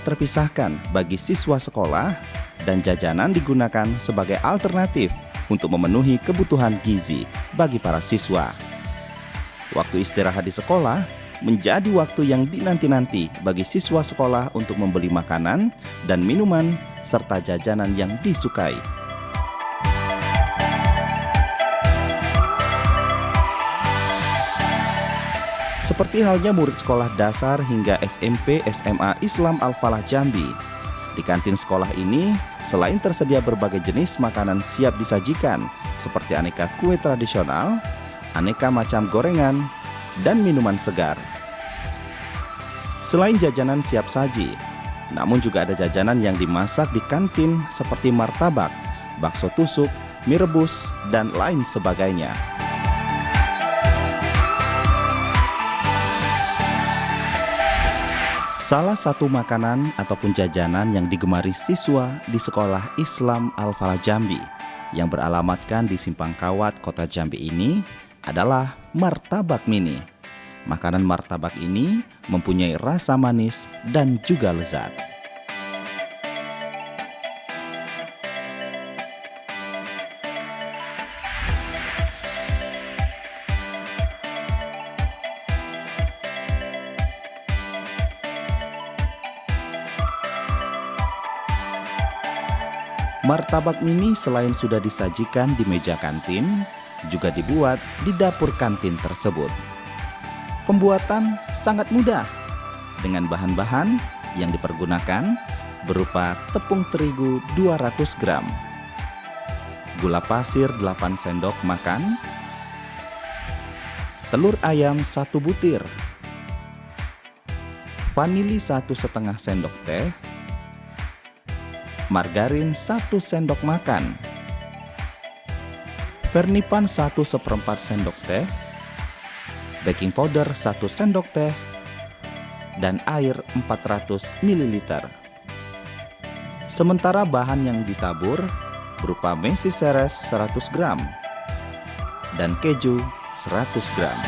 tidak terpisahkan bagi siswa sekolah dan jajanan digunakan sebagai alternatif untuk memenuhi kebutuhan gizi bagi para siswa. Waktu istirahat di sekolah menjadi waktu yang dinanti-nanti bagi siswa sekolah untuk membeli makanan dan minuman serta jajanan yang disukai. Seperti halnya murid sekolah dasar hingga SMP SMA Islam Al-Falah Jambi. Di kantin sekolah ini, selain tersedia berbagai jenis makanan siap disajikan, seperti aneka kue tradisional, aneka macam gorengan, dan minuman segar. Selain jajanan siap saji, namun juga ada jajanan yang dimasak di kantin seperti martabak, bakso tusuk, mie rebus, dan lain sebagainya. Salah satu makanan ataupun jajanan yang digemari siswa di sekolah Islam Al-Falah Jambi yang beralamatkan di Simpang Kawat, Kota Jambi ini adalah martabak mini. Makanan martabak ini mempunyai rasa manis dan juga lezat. Martabak mini selain sudah disajikan di meja kantin, juga dibuat di dapur kantin tersebut. Pembuatan sangat mudah, dengan bahan-bahan yang dipergunakan berupa tepung terigu 200 gram, gula pasir 8 sendok makan, telur ayam 1 butir, vanili 1,5 sendok teh, margarin 1 sendok makan, vernipan 1/4 sendok teh, baking powder 1 sendok teh, dan air 400 ml. Sementara bahan yang ditabur berupa mesis seres 100 gram dan keju 100 gram.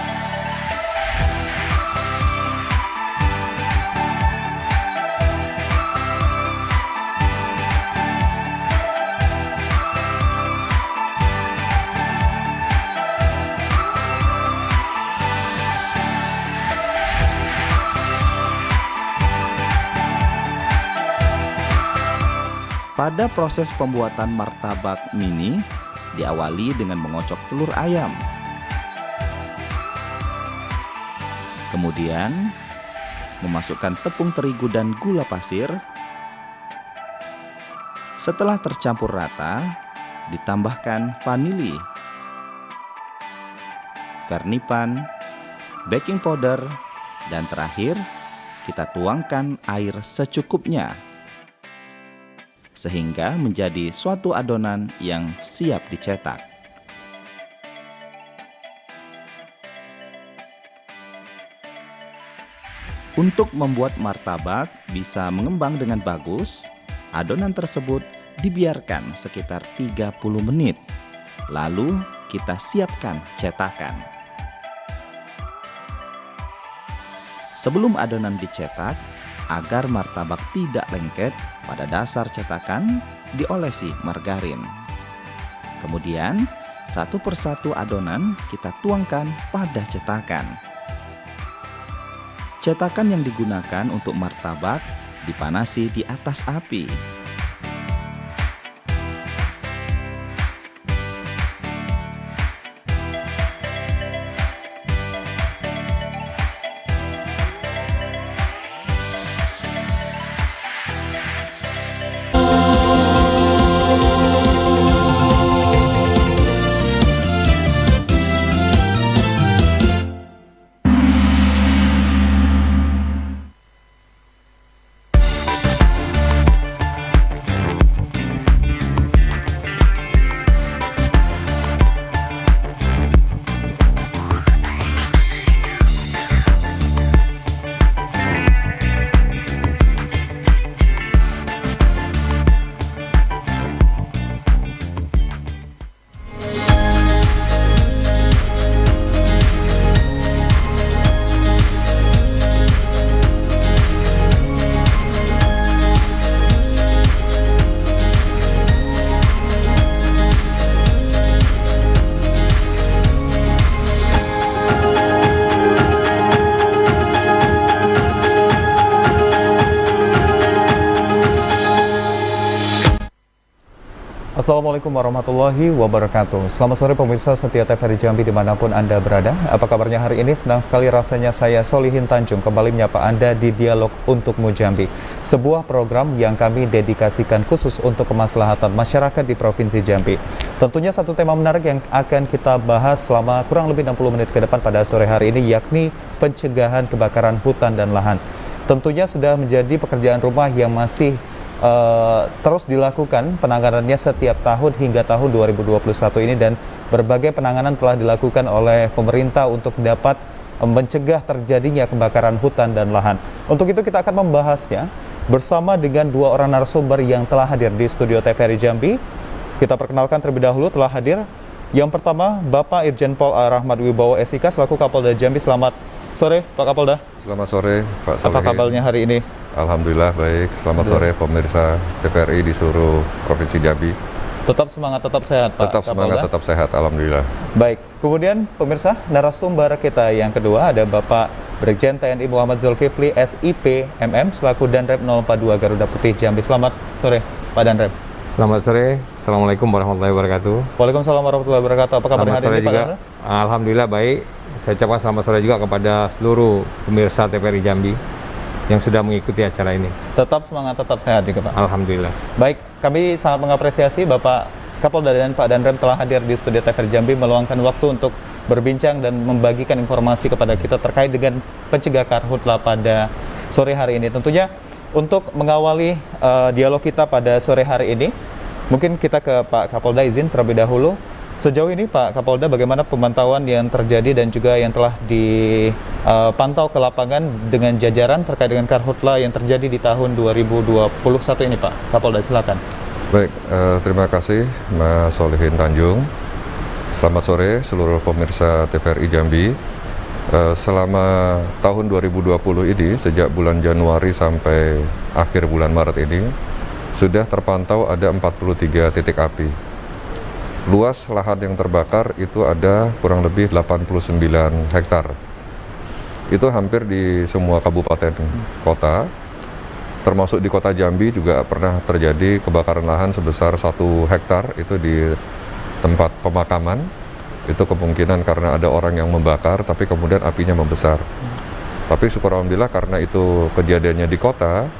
Pada proses pembuatan martabak mini diawali dengan mengocok telur ayam. Kemudian memasukkan tepung terigu dan gula pasir. Setelah tercampur rata, ditambahkan vanili, vernipan, baking powder, dan terakhir kita tuangkan air secukupnya, sehingga menjadi suatu adonan yang siap dicetak. Untuk membuat martabak bisa mengembang dengan bagus, adonan tersebut dibiarkan sekitar 30 menit. Lalu kita siapkan cetakan. Sebelum adonan dicetak, agar martabak tidak lengket, pada dasar cetakan diolesi margarin. Kemudian, satu persatu adonan kita tuangkan pada cetakan. Cetakan yang digunakan untuk martabak dipanasi di atas api. Assalamualaikum warahmatullahi wabarakatuh. Selamat sore pemirsa setia TVRI Jambi dimanapun Anda berada. Apa kabarnya hari ini? Senang sekali rasanya saya Solihin Tanjung kembali menyapa Anda di Dialog Untukmu Jambi. Sebuah program yang kami dedikasikan khusus untuk kemaslahatan masyarakat di Provinsi Jambi. Tentunya satu tema menarik yang akan kita bahas selama kurang lebih 60 menit ke depan pada sore hari ini, yakni pencegahan kebakaran hutan dan lahan. Tentunya sudah menjadi pekerjaan rumah yang masih terus dilakukan penanganannya setiap tahun hingga tahun 2021 ini, dan berbagai penanganan telah dilakukan oleh pemerintah untuk dapat mencegah terjadinya kebakaran hutan dan lahan. Untuk itu kita akan membahasnya bersama dengan dua orang narasumber yang telah hadir di studio TVRI Jambi. Kita perkenalkan terlebih dahulu telah hadir. Yang pertama Bapak Irjen Pol Rahmat Wibowo SIK selaku Kapolda Jambi. Selamat sore Pak Kapolda. Selamat sore Pak Solihin. Apa kabarnya hari ini? Alhamdulillah baik. Selamat sore pemirsa TVRI di seluruh Provinsi Jambi. Tetap semangat, tetap sehat Pak Tetap semangat, Kapolda. tetap sehat, alhamdulillah. Baik, kemudian pemirsa narasumber kita yang kedua ada Bapak Brigjen TNI Muhammad Zulkifli SIP MM selaku Danrem 042 Garuda Putih Jambi. Selamat sore Pak Danrem. Selamat sore, Assalamualaikum warahmatullahi wabarakatuh. Waalaikumsalam warahmatullahi wabarakatuh. Apa kabar hari ini Pak Danrem? Alhamdulillah baik. Saya ucapkan selamat sore juga kepada seluruh pemirsa TVRI Jambi yang sudah mengikuti acara ini. Tetap semangat, tetap sehat juga Pak. Alhamdulillah. Baik, kami sangat mengapresiasi Bapak Kapolda dan Pak Danrem telah hadir di studio TVRI Jambi meluangkan waktu untuk berbincang dan membagikan informasi kepada kita terkait dengan pencegahan karhutla pada sore hari ini. Tentunya untuk mengawali dialog kita pada sore hari ini, mungkin kita ke Pak Kapolda izin terlebih dahulu. Sejauh ini Pak Kapolda, bagaimana pemantauan yang terjadi dan juga yang telah dipantau ke lapangan dengan jajaran terkait dengan karhutla yang terjadi di tahun 2021 ini Pak Kapolda, silakan. Baik, terima kasih Mas Solihin Tanjung. Selamat sore seluruh pemirsa TVRI Jambi. Selama tahun 2020 ini, sejak bulan Januari sampai akhir bulan Maret ini, sudah terpantau ada 43 titik api. Luas lahan yang terbakar itu ada kurang lebih 89 hektar. Itu hampir di semua kabupaten kota, termasuk di kota Jambi juga pernah terjadi kebakaran lahan sebesar 1 hektar, itu di tempat pemakaman. Itu kemungkinan karena ada orang yang membakar, tapi kemudian apinya membesar. Tapi syukur alhamdulillah karena itu kejadiannya di kota,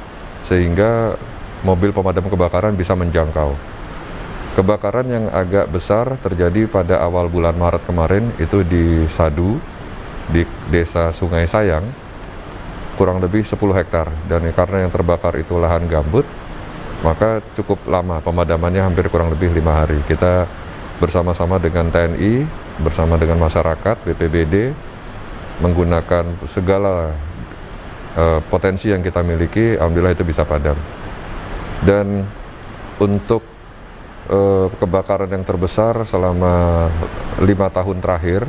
sehingga mobil pemadam kebakaran bisa menjangkau. Kebakaran yang agak besar terjadi pada awal bulan Maret kemarin, itu di Sadu, di desa Sungai Sayang, kurang lebih 10 hektar. Dan karena yang terbakar itu lahan gambut, maka cukup lama pemadamannya, hampir kurang lebih 5 hari. Kita bersama-sama dengan TNI, bersama dengan masyarakat, BPBD, menggunakan segala potensi yang kita miliki, alhamdulillah itu bisa padam. Dan untuk kebakaran yang terbesar selama 5 tahun terakhir,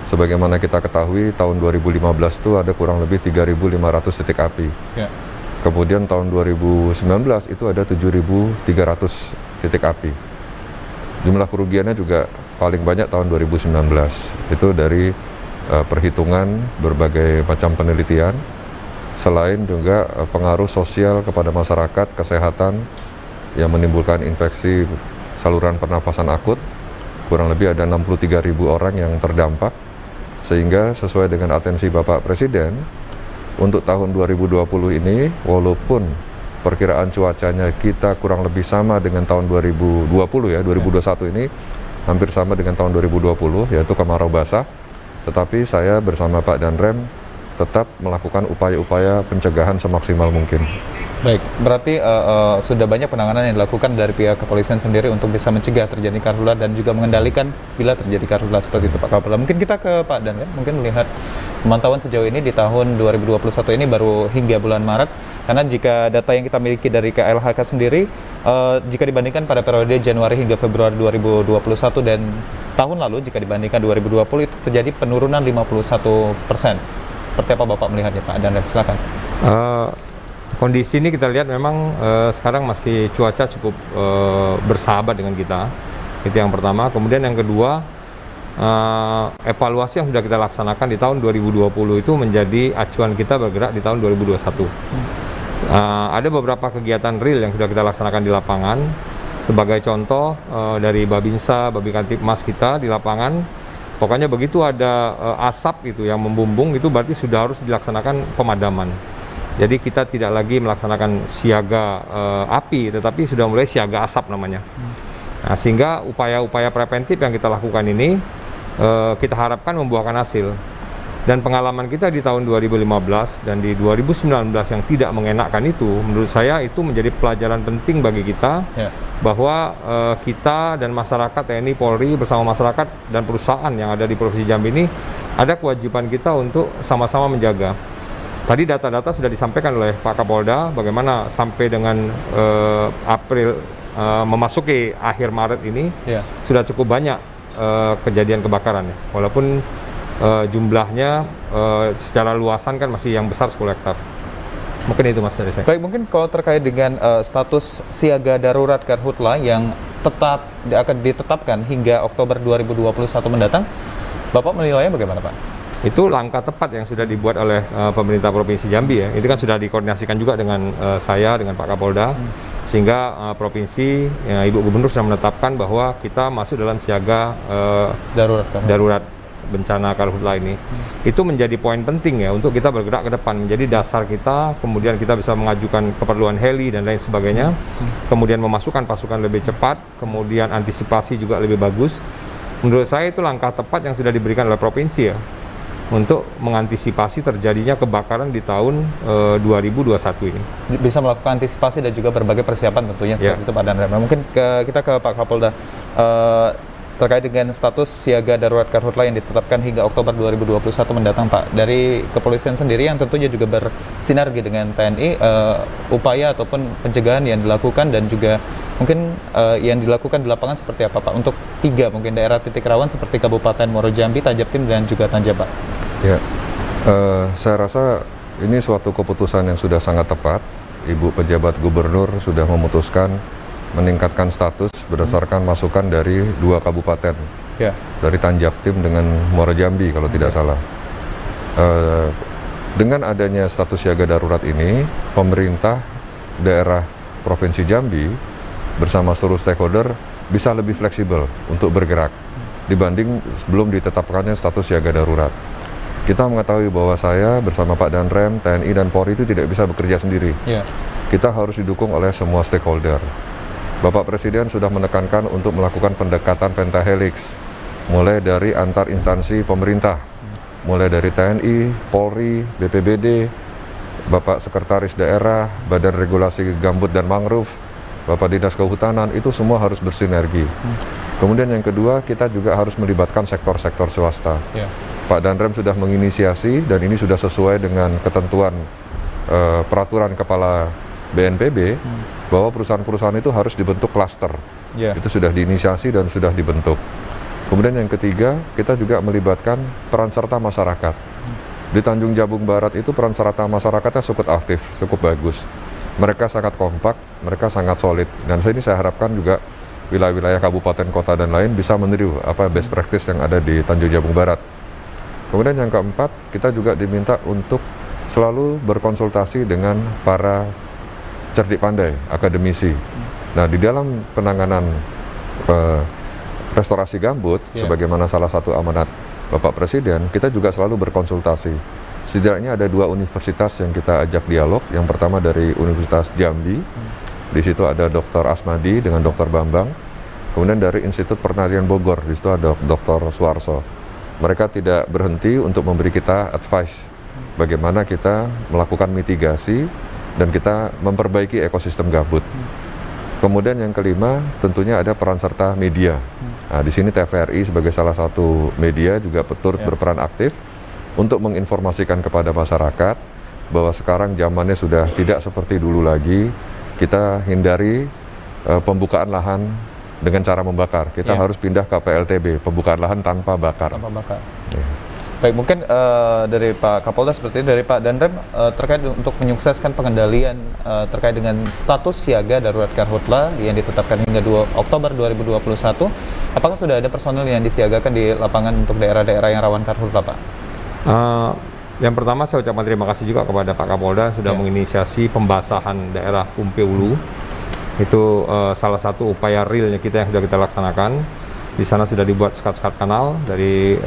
sebagaimana kita ketahui tahun 2015 itu ada kurang lebih 3.500 titik api. Ya. Kemudian tahun 2019 itu ada 7.300 titik api. Jumlah kerugiannya juga paling banyak tahun 2019. Itu dari perhitungan berbagai macam penelitian, selain juga pengaruh sosial kepada masyarakat, kesehatan, yang menimbulkan infeksi saluran pernafasan akut. Kurang lebih ada 63.000 orang yang terdampak, sehingga sesuai dengan atensi Bapak Presiden, untuk tahun 2020 ini, walaupun perkiraan cuacanya kita kurang lebih sama dengan tahun 2020 ya, 2021 ini hampir sama dengan tahun 2020, yaitu kemarau basah, tetapi saya bersama Pak Danrem tetap melakukan upaya-upaya pencegahan semaksimal mungkin. Baik, berarti sudah banyak penanganan yang dilakukan dari pihak kepolisian sendiri untuk bisa mencegah terjadi karhutla dan juga mengendalikan bila terjadi karhutla seperti itu Pak Kapolda. Mungkin kita ke Pak Dan, mungkin melihat pemantauan sejauh ini di tahun 2021 ini baru hingga bulan Maret, karena jika data yang kita miliki dari KLHK sendiri, jika dibandingkan pada periode Januari hingga Februari 2021 dan tahun lalu, jika dibandingkan 2020 itu terjadi penurunan 51%. Seperti apa Bapak melihatnya Pak Dan? Silakan. Kondisi ini kita lihat memang sekarang masih cuaca cukup bersahabat dengan kita. Itu yang pertama. Kemudian yang kedua, evaluasi yang sudah kita laksanakan di tahun 2020 itu menjadi acuan kita bergerak di tahun 2021. Ada beberapa kegiatan real yang sudah kita laksanakan di lapangan. Sebagai contoh dari Babinsa, Babinkamtibmas kita di lapangan, pokoknya begitu ada asap gitu yang membumbung, itu berarti sudah harus dilaksanakan pemadaman. Jadi kita tidak lagi melaksanakan siaga api, tetapi sudah mulai siaga asap namanya. Nah, sehingga upaya-upaya preventif yang kita lakukan ini kita harapkan membuahkan hasil. Dan pengalaman kita di tahun 2015 dan di 2019 yang tidak mengenakan itu, menurut saya itu menjadi pelajaran penting bagi kita, bahwa kita dan masyarakat, TNI, Polri bersama masyarakat dan perusahaan yang ada di Provinsi Jambi ini ada kewajiban kita untuk sama-sama menjaga. Tadi data-data sudah disampaikan oleh Pak Kapolda bagaimana sampai dengan April memasuki akhir Maret ini sudah cukup banyak kejadian kebakaran ya. Walaupun jumlahnya secara luasan kan masih yang besar 10 hektar. Mungkin itu Mas dari saya. Baik, mungkin kalau terkait dengan status siaga darurat Karhutla yang akan ditetapkan hingga Oktober 2021 mendatang, Bapak menilainya bagaimana Pak? Itu langkah tepat yang sudah dibuat oleh pemerintah Provinsi Jambi ya. Itu kan sudah dikoordinasikan juga dengan saya, dengan Pak Kapolda, sehingga provinsi, Ibu Gubernur sudah menetapkan bahwa kita masuk dalam siaga darurat bencana Karhutla ini. Itu menjadi poin penting ya untuk kita bergerak ke depan, menjadi dasar kita, kemudian kita bisa mengajukan keperluan heli dan lain sebagainya, kemudian memasukkan pasukan lebih cepat, kemudian antisipasi juga lebih bagus. Menurut saya itu langkah tepat yang sudah diberikan oleh provinsi ya, untuk mengantisipasi terjadinya kebakaran di tahun 2021 ini. Bisa melakukan antisipasi dan juga berbagai persiapan tentunya seperti itu Pak Danrem. Mungkin kita ke Pak Kapolda. Terkait dengan status siaga darurat Karhutla yang ditetapkan hingga Oktober 2021 mendatang Pak, dari kepolisian sendiri yang tentunya juga bersinergi dengan TNI, upaya ataupun pencegahan yang dilakukan dan juga mungkin yang dilakukan di lapangan seperti apa Pak untuk 3 mungkin daerah titik rawan seperti Kabupaten Muaro Jambi, Tajabtim dan juga Tanja Pak? Ya, saya rasa ini suatu keputusan yang sudah sangat tepat. Ibu pejabat gubernur sudah memutuskan meningkatkan status berdasarkan masukan dari 2 kabupaten, dari Tanjabtim dengan Muaro Jambi kalau tidak salah. Dengan adanya status siaga darurat ini, pemerintah daerah Provinsi Jambi bersama seluruh stakeholder bisa lebih fleksibel untuk bergerak dibanding sebelum ditetapkannya status siaga darurat. Kita mengetahui bahwa saya bersama Pak Danrem, TNI dan Polri itu tidak bisa bekerja sendiri. Kita harus didukung oleh semua stakeholder. Bapak Presiden sudah menekankan untuk melakukan pendekatan pentahelix, mulai dari antar instansi pemerintah, mulai dari TNI, Polri, BPBD, Bapak Sekretaris Daerah, Badan Regulasi Gambut dan Mangrove, Bapak Dinas Kehutanan, itu semua harus bersinergi. Kemudian yang kedua, kita juga harus melibatkan sektor-sektor swasta. Pak Danrem sudah menginisiasi dan ini sudah sesuai dengan ketentuan peraturan Kepala BNPB, bahwa perusahaan-perusahaan itu harus dibentuk klaster. Itu sudah diinisiasi dan sudah dibentuk. Kemudian yang ketiga, kita juga melibatkan peran serta masyarakat. Di Tanjung Jabung Barat itu peran serta masyarakatnya cukup aktif, cukup bagus. Mereka sangat kompak, mereka sangat solid. Dan ini saya harapkan juga wilayah-wilayah kabupaten, kota dan lain bisa meniru best practice yang ada di Tanjung Jabung Barat. Kemudian yang keempat, kita juga diminta untuk selalu berkonsultasi dengan para cerdik pandai, akademisi. Nah, di dalam penanganan restorasi gambut, sebagaimana salah satu amanat Bapak Presiden, kita juga selalu berkonsultasi. Setidaknya ada 2 universitas yang kita ajak dialog. Yang pertama dari Universitas Jambi, di situ ada Dr. Asmadi dengan Dr. Bambang. Kemudian dari Institut Pertanian Bogor, di situ ada Dr. Suarso. Mereka tidak berhenti untuk memberi kita advice bagaimana kita melakukan mitigasi dan kita memperbaiki ekosistem gambut. Kemudian yang kelima, tentunya ada peran serta media. Nah, di sini TVRI sebagai salah satu media juga turut berperan aktif untuk menginformasikan kepada masyarakat bahwa sekarang zamannya sudah tidak seperti dulu lagi. Kita hindari pembukaan lahan dengan cara membakar. Kita harus pindah ke PLTB, pembukaan lahan tanpa bakar. Baik, mungkin dari Pak Kapolda seperti itu, dari Pak Danrem terkait untuk menyukseskan pengendalian terkait dengan status siaga darurat Karhutla yang ditetapkan hingga 2 Oktober 2021, apakah sudah ada personel yang disiagakan di lapangan untuk daerah-daerah yang rawan Karhutla, Pak? Yang pertama saya ucapkan terima kasih juga kepada Pak Kapolda sudah menginisiasi pembasahan daerah Umpe Ulu. Itu salah satu upaya realnya kita yang sudah kita laksanakan. Di sana sudah dibuat sekat-sekat kanal dari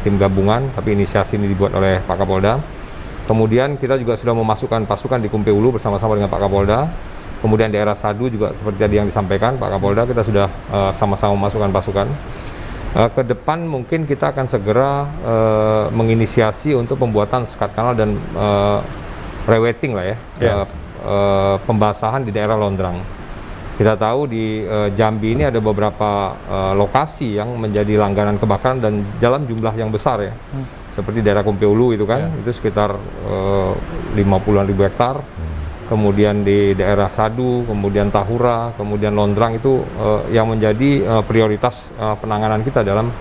tim gabungan, tapi inisiasi ini dibuat oleh Pak Kapolda. Kemudian kita juga sudah memasukkan pasukan di Kumpe Ulu bersama-sama dengan Pak Kapolda. Kemudian daerah Sadu juga seperti tadi yang disampaikan Pak Kapolda, kita sudah sama-sama memasukkan pasukan. Ke depan mungkin kita akan segera menginisiasi untuk pembuatan sekat kanal dan rewetting lah ya, pembasahan di daerah Londrang. Kita tahu di Jambi ini ada beberapa lokasi yang menjadi langganan kebakaran dan dalam jumlah yang besar ya. Seperti daerah Kumpe Ulu itu kan, itu sekitar 50-an ribu hektar. Kemudian di daerah Sadu, kemudian Tahura, kemudian Londrang itu yang menjadi prioritas penanganan kita dalam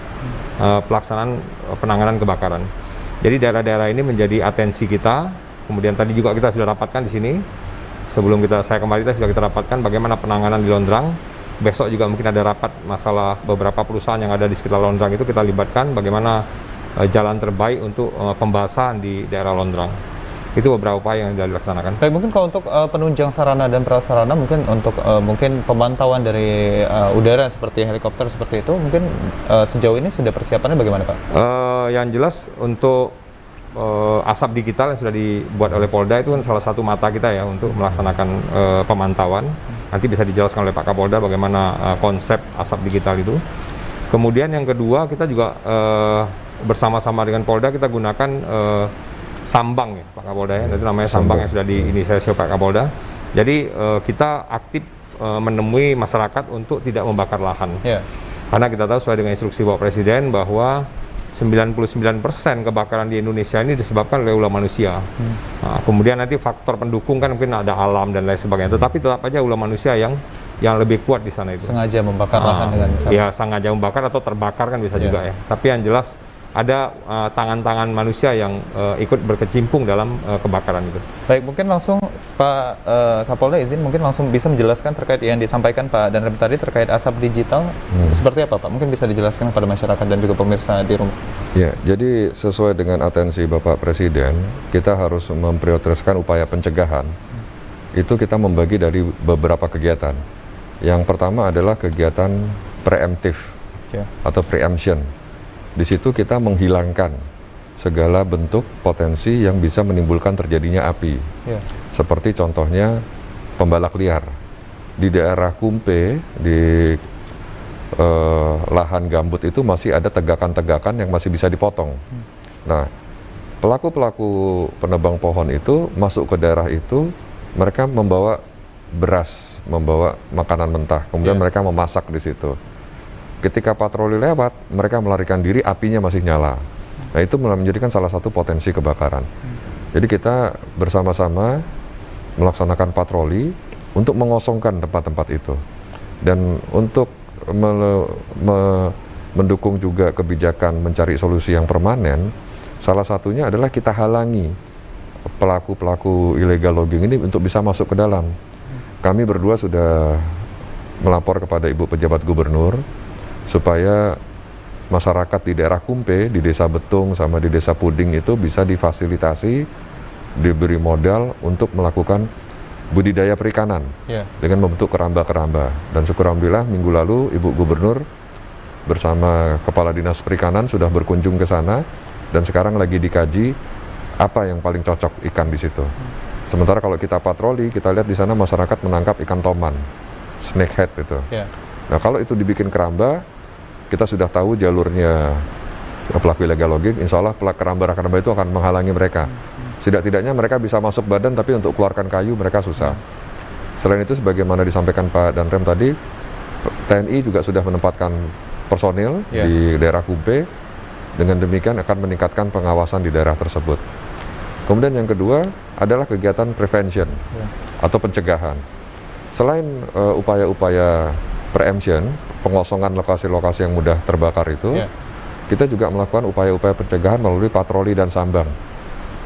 pelaksanaan penanganan kebakaran. Jadi daerah-daerah ini menjadi atensi kita. Kemudian tadi juga kita sudah rapatkan di sini. Sebelum saya kembali sudah kita rapatkan bagaimana penanganan di Londrang. Besok juga mungkin ada rapat masalah beberapa perusahaan yang ada di sekitar Londrang itu kita libatkan bagaimana jalan terbaik untuk pembahasan di daerah Londrang. Itu beberapa upaya yang sudah dilaksanakan. Baik, mungkin kalau untuk penunjang sarana dan prasarana, mungkin untuk mungkin pemantauan dari udara seperti helikopter seperti itu, mungkin sejauh ini sudah persiapannya bagaimana Pak? Yang jelas untuk asap digital yang sudah dibuat oleh Polda itu kan salah satu mata kita ya untuk melaksanakan pemantauan. Nanti bisa dijelaskan oleh Pak Kapolda bagaimana konsep asap digital itu. Kemudian yang kedua kita juga bersama-sama dengan Polda kita gunakan sambang ya Pak Kapolda ya, itu namanya sambang yang sudah diinisiasi Pak Kapolda. Jadi kita aktif menemui masyarakat untuk tidak membakar lahan. Karena kita tahu sesuai dengan instruksi Bapak Presiden bahwa 99% kebakaran di Indonesia ini disebabkan oleh ulah manusia. Nah, kemudian nanti faktor pendukung kan mungkin ada alam dan lain sebagainya. Tetapi tetap aja ulah manusia yang lebih kuat di sana itu. Sengaja membakar lahan dengan cara. Ya, sengaja membakar atau terbakar kan bisa juga ya. Tapi yang jelas ada tangan-tangan manusia yang ikut berkecimpung dalam kebakaran itu. Baik, mungkin langsung Pak Kapolda izin mungkin langsung bisa menjelaskan terkait yang disampaikan Pak Danrem tadi terkait asap digital. Seperti apa Pak? Mungkin bisa dijelaskan kepada masyarakat dan juga pemirsa di rumah. Ya, jadi sesuai dengan atensi Bapak Presiden, kita harus memprioritaskan upaya pencegahan. Itu kita membagi dari beberapa kegiatan. Yang pertama adalah kegiatan preemptif atau preemption. Di situ kita menghilangkan segala bentuk potensi yang bisa menimbulkan terjadinya api. Seperti contohnya pembalak liar. Di daerah Kumpe, di lahan gambut itu masih ada tegakan-tegakan yang masih bisa dipotong. Nah, pelaku-pelaku penebang pohon itu masuk ke daerah itu, mereka membawa beras, membawa makanan mentah, kemudian mereka memasak di situ. Ketika patroli lewat, mereka melarikan diri, apinya masih nyala. Nah, itu menjadikan salah satu potensi kebakaran. Jadi kita bersama-sama melaksanakan patroli untuk mengosongkan tempat-tempat itu. Dan untuk mendukung juga kebijakan mencari solusi yang permanen, salah satunya adalah kita halangi pelaku-pelaku illegal logging ini untuk bisa masuk ke dalam. Kami berdua sudah melapor kepada Ibu Pejabat Gubernur, supaya masyarakat di daerah Kumpe, di Desa Betung sama di Desa Puding itu bisa difasilitasi, diberi modal untuk melakukan budidaya perikanan dengan membentuk keramba-keramba. Dan syukur alhamdulillah minggu lalu Ibu Gubernur bersama Kepala Dinas Perikanan sudah berkunjung ke sana dan sekarang lagi dikaji apa yang paling cocok ikan di situ. Sementara kalau kita patroli, kita lihat di sana masyarakat menangkap ikan toman, snakehead itu. Nah, kalau itu dibikin keramba, kita sudah tahu jalurnya pelaku illegal logging, insya Allah keramba-keramba itu akan menghalangi mereka. Setidak-tidaknya mereka bisa masuk badan, tapi untuk keluarkan kayu mereka susah. Selain itu, sebagaimana disampaikan Pak Danrem tadi, TNI juga sudah menempatkan personil di daerah Kumpe, dengan demikian akan meningkatkan pengawasan di daerah tersebut. Kemudian yang kedua adalah kegiatan prevention atau pencegahan. Selain upaya-upaya preemption, pengosongan lokasi-lokasi yang mudah terbakar itu, kita juga melakukan upaya-upaya pencegahan melalui patroli dan sambang.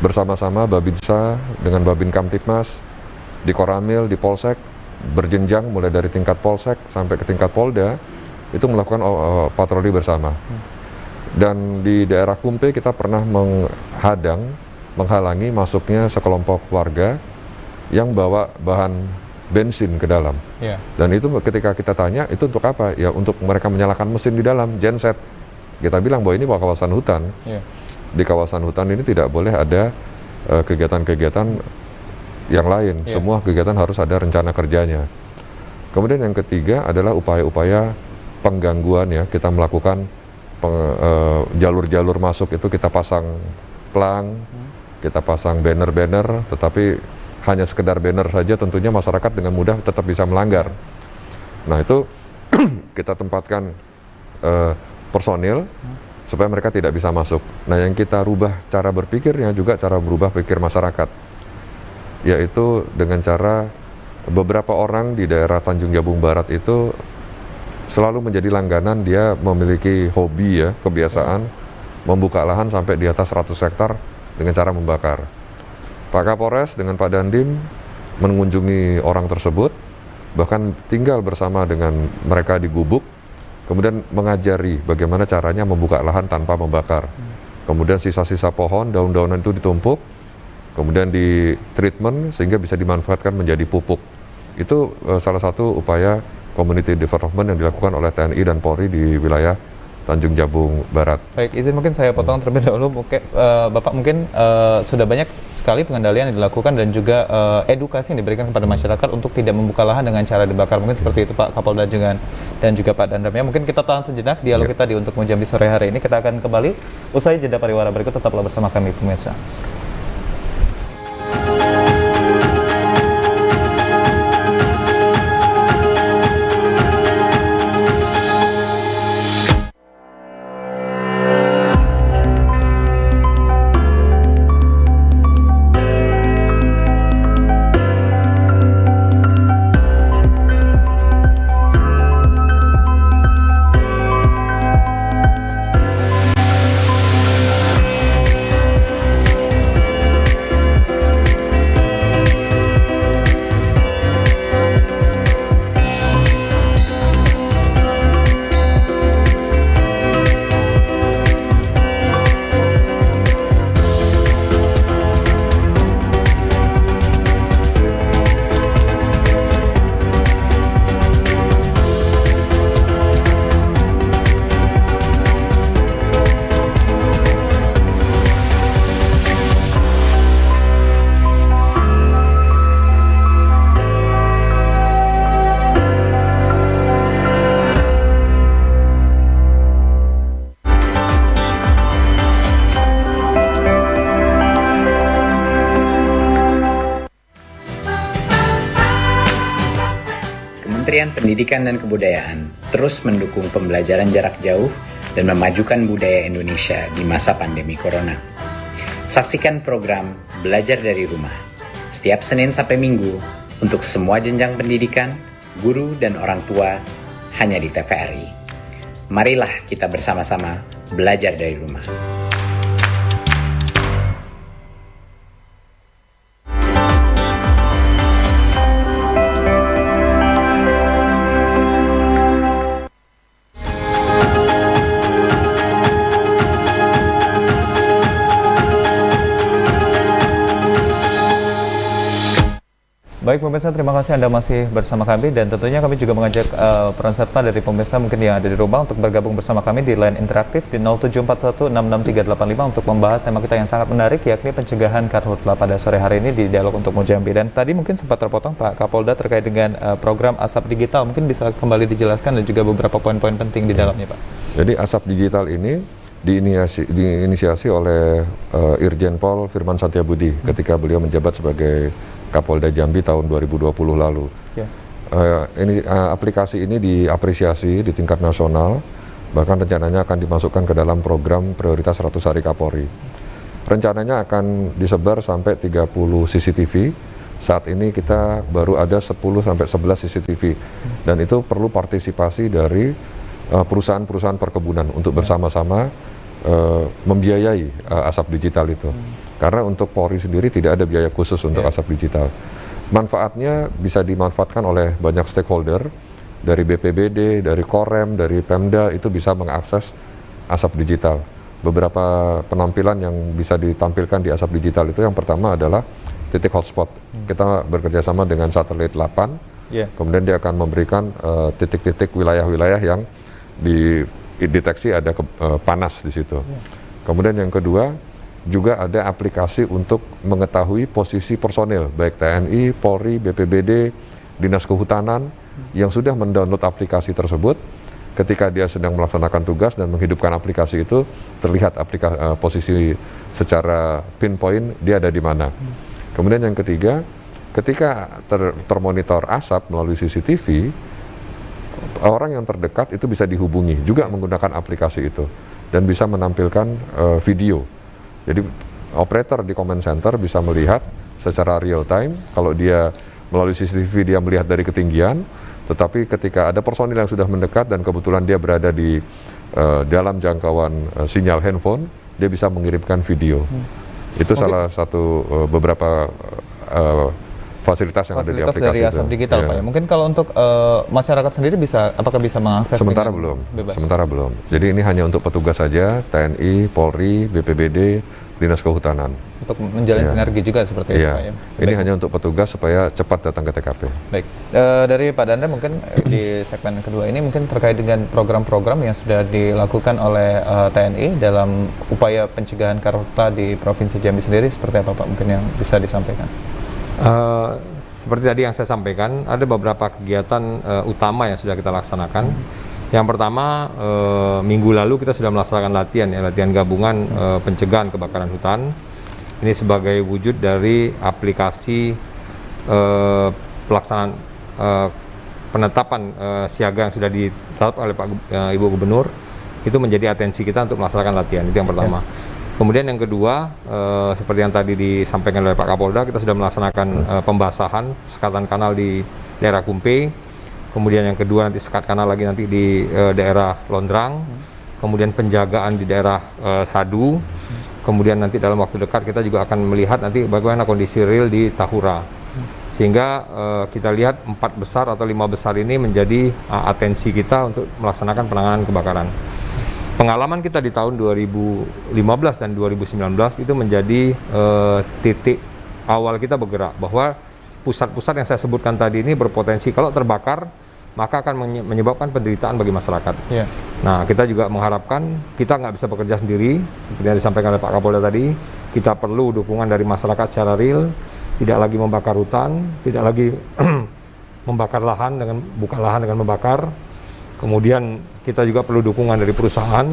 Bersama-sama Babinsa dengan Babin Kamtipmas, di Koramil, di Polsek, berjenjang mulai dari tingkat Polsek sampai ke tingkat Polda, itu melakukan patroli bersama. Dan di daerah Kumpe kita pernah menghalangi masuknya sekelompok warga yang bawa bahan bensin ke dalam. Ya. Dan itu ketika kita tanya, itu untuk apa? Ya untuk mereka menyalakan mesin di dalam, genset. Kita bilang bahwa ini kawasan hutan. Ya. Di kawasan hutan ini tidak boleh ada kegiatan-kegiatan yang lain. Ya. Semua kegiatan harus ada rencana kerjanya. Kemudian yang ketiga adalah upaya-upaya penggangguan ya. Kita melakukan jalur-jalur masuk itu kita pasang pelang, kita pasang banner-banner, tetapi hanya sekedar banner saja tentunya masyarakat dengan mudah tetap bisa melanggar. Nah itu kita tempatkan personil supaya mereka tidak bisa masuk. Nah yang kita rubah cara berpikirnya juga cara berubah pikir masyarakat, yaitu dengan cara beberapa orang di daerah Tanjung Jabung Barat itu selalu menjadi langganan, dia memiliki hobi ya, kebiasaan membuka lahan sampai di atas 100 hektar dengan cara membakar. Pak Kapolres dengan Pak Dandim mengunjungi orang tersebut, bahkan tinggal bersama dengan mereka di gubuk, kemudian mengajari bagaimana caranya membuka lahan tanpa membakar. Kemudian sisa-sisa pohon, daun-daunan itu ditumpuk, kemudian di treatment sehingga bisa dimanfaatkan menjadi pupuk. Itu salah satu upaya community development yang dilakukan oleh TNI dan Polri di wilayah Tanjung Jabung Barat. Baik, izin mungkin saya potong terlebih dahulu. Bapak mungkin sudah banyak sekali pengendalian yang dilakukan dan juga edukasi yang diberikan kepada masyarakat untuk tidak membuka lahan dengan cara dibakar. Mungkin seperti itu Pak Kapolda dan juga Pak Dandam. Ya, mungkin kita tahan sejenak dialog kita di Untuk Mujambi sore hari ini. Kita akan kembali usai jeda pariwara berikut. Tetaplah bersama kami pemirsa. Kementerian Pendidikan dan Kebudayaan terus mendukung pembelajaran jarak jauh dan memajukan budaya Indonesia di masa pandemi Corona. Saksikan program Belajar dari Rumah setiap Senin sampai Minggu untuk semua jenjang pendidikan, guru dan orang tua hanya di TVRI. Marilah kita bersama-sama belajar dari rumah. Baik pemirsa, terima kasih Anda masih bersama kami dan tentunya kami juga mengajak peran serta dari pemirsa mungkin yang ada di rumah untuk bergabung bersama kami di line interaktif di 0741666385 untuk membahas tema kita yang sangat menarik yakni pencegahan karhutla pada sore hari ini di Dialog Untuk Mujambi. Dan tadi mungkin sempat terpotong Pak Kapolda terkait dengan program ASAP Digital, mungkin bisa kembali dijelaskan dan juga beberapa poin-poin penting di dalamnya Pak. Jadi ASAP Digital ini diinisiasi oleh Irjen Pol Firman Setiabudi ketika beliau menjabat sebagai Kapolda Jambi tahun 2020 lalu. Ya. Aplikasi ini diapresiasi di tingkat nasional, bahkan rencananya akan dimasukkan ke dalam program prioritas 100 hari Kapolri. Rencananya akan disebar sampai 30 CCTV. Saat ini kita baru ada 10 sampai 11 CCTV dan itu perlu partisipasi dari perusahaan-perusahaan perkebunan untuk bersama-sama membiayai ASAP Digital itu. Karena untuk Polri sendiri tidak ada biaya khusus untuk ASAP Digital. Manfaatnya bisa dimanfaatkan oleh banyak stakeholder, dari BPBD, dari Korem, dari Pemda, itu bisa mengakses ASAP Digital. Beberapa penampilan yang bisa ditampilkan di ASAP Digital itu yang pertama adalah titik hotspot. Kita bekerja sama dengan satelit 8, kemudian dia akan memberikan titik-titik wilayah-wilayah yang dideteksi ada panas di situ. Kemudian yang kedua, juga ada aplikasi untuk mengetahui posisi personil, baik TNI, Polri, BPBD, Dinas Kehutanan, yang sudah mendownload aplikasi tersebut. Ketika dia sedang melaksanakan tugas dan menghidupkan aplikasi itu, terlihat posisi secara pinpoint dia ada di mana. Kemudian yang ketiga, ketika termonitor asap melalui CCTV, orang yang terdekat itu bisa dihubungi juga menggunakan aplikasi itu dan bisa menampilkan video. Jadi operator di command center bisa melihat secara real time. Kalau dia melalui CCTV dia melihat dari ketinggian, tetapi ketika ada personil yang sudah mendekat dan kebetulan dia berada di dalam jangkauan sinyal handphone, dia bisa mengirimkan video. Itu salah satu beberapa fasilitas yang ada di aplikasi dari ASAP Digital, Pak. Ya. Mungkin kalau untuk masyarakat sendiri apakah bisa mengakses? Sementara belum. Bebas? Sementara belum. Jadi ini hanya untuk petugas saja, TNI, Polri, BPBD, Dinas Kehutanan. Untuk menjalin sinergi juga seperti itu, Pak. Ya. Ini hanya untuk petugas supaya cepat datang ke TKP. Baik. Dari Pak Danda mungkin di segmen kedua ini mungkin terkait dengan program-program yang sudah dilakukan oleh TNI dalam upaya pencegahan karhutla di Provinsi Jambi sendiri, seperti apa Pak mungkin yang bisa disampaikan? Seperti tadi yang saya sampaikan, ada beberapa kegiatan utama yang sudah kita laksanakan. Yang pertama, minggu lalu kita sudah melaksanakan latihan gabungan pencegahan kebakaran hutan. Ini sebagai wujud dari aplikasi pelaksanaan penetapan siaga yang sudah ditetapkan oleh Pak Ibu Gubernur. Itu menjadi atensi kita untuk melaksanakan latihan, itu yang pertama. Kemudian yang kedua, seperti yang tadi disampaikan oleh Pak Kapolda, kita sudah melaksanakan pembasahan sekatan kanal di daerah Kumpe. Kemudian yang kedua nanti sekat kanal lagi nanti di daerah Londrang. Kemudian penjagaan di daerah Sadu. Kemudian nanti dalam waktu dekat kita juga akan melihat nanti bagaimana kondisi real di Tahura. Sehingga kita lihat 4 besar atau 5 besar ini menjadi atensi kita untuk melaksanakan penanganan kebakaran. Pengalaman kita di tahun 2015 dan 2019 itu menjadi titik awal kita bergerak, bahwa pusat-pusat yang saya sebutkan tadi ini berpotensi kalau terbakar maka akan menyebabkan penderitaan bagi masyarakat. Nah, kita juga mengharapkan kita nggak bisa bekerja sendiri, seperti yang disampaikan oleh Pak Kapolda tadi. Kita perlu dukungan dari masyarakat secara real, tidak lagi membakar hutan, tidak lagi membakar lahan dengan buka lahan dengan membakar. Kemudian kita juga perlu dukungan dari perusahaan.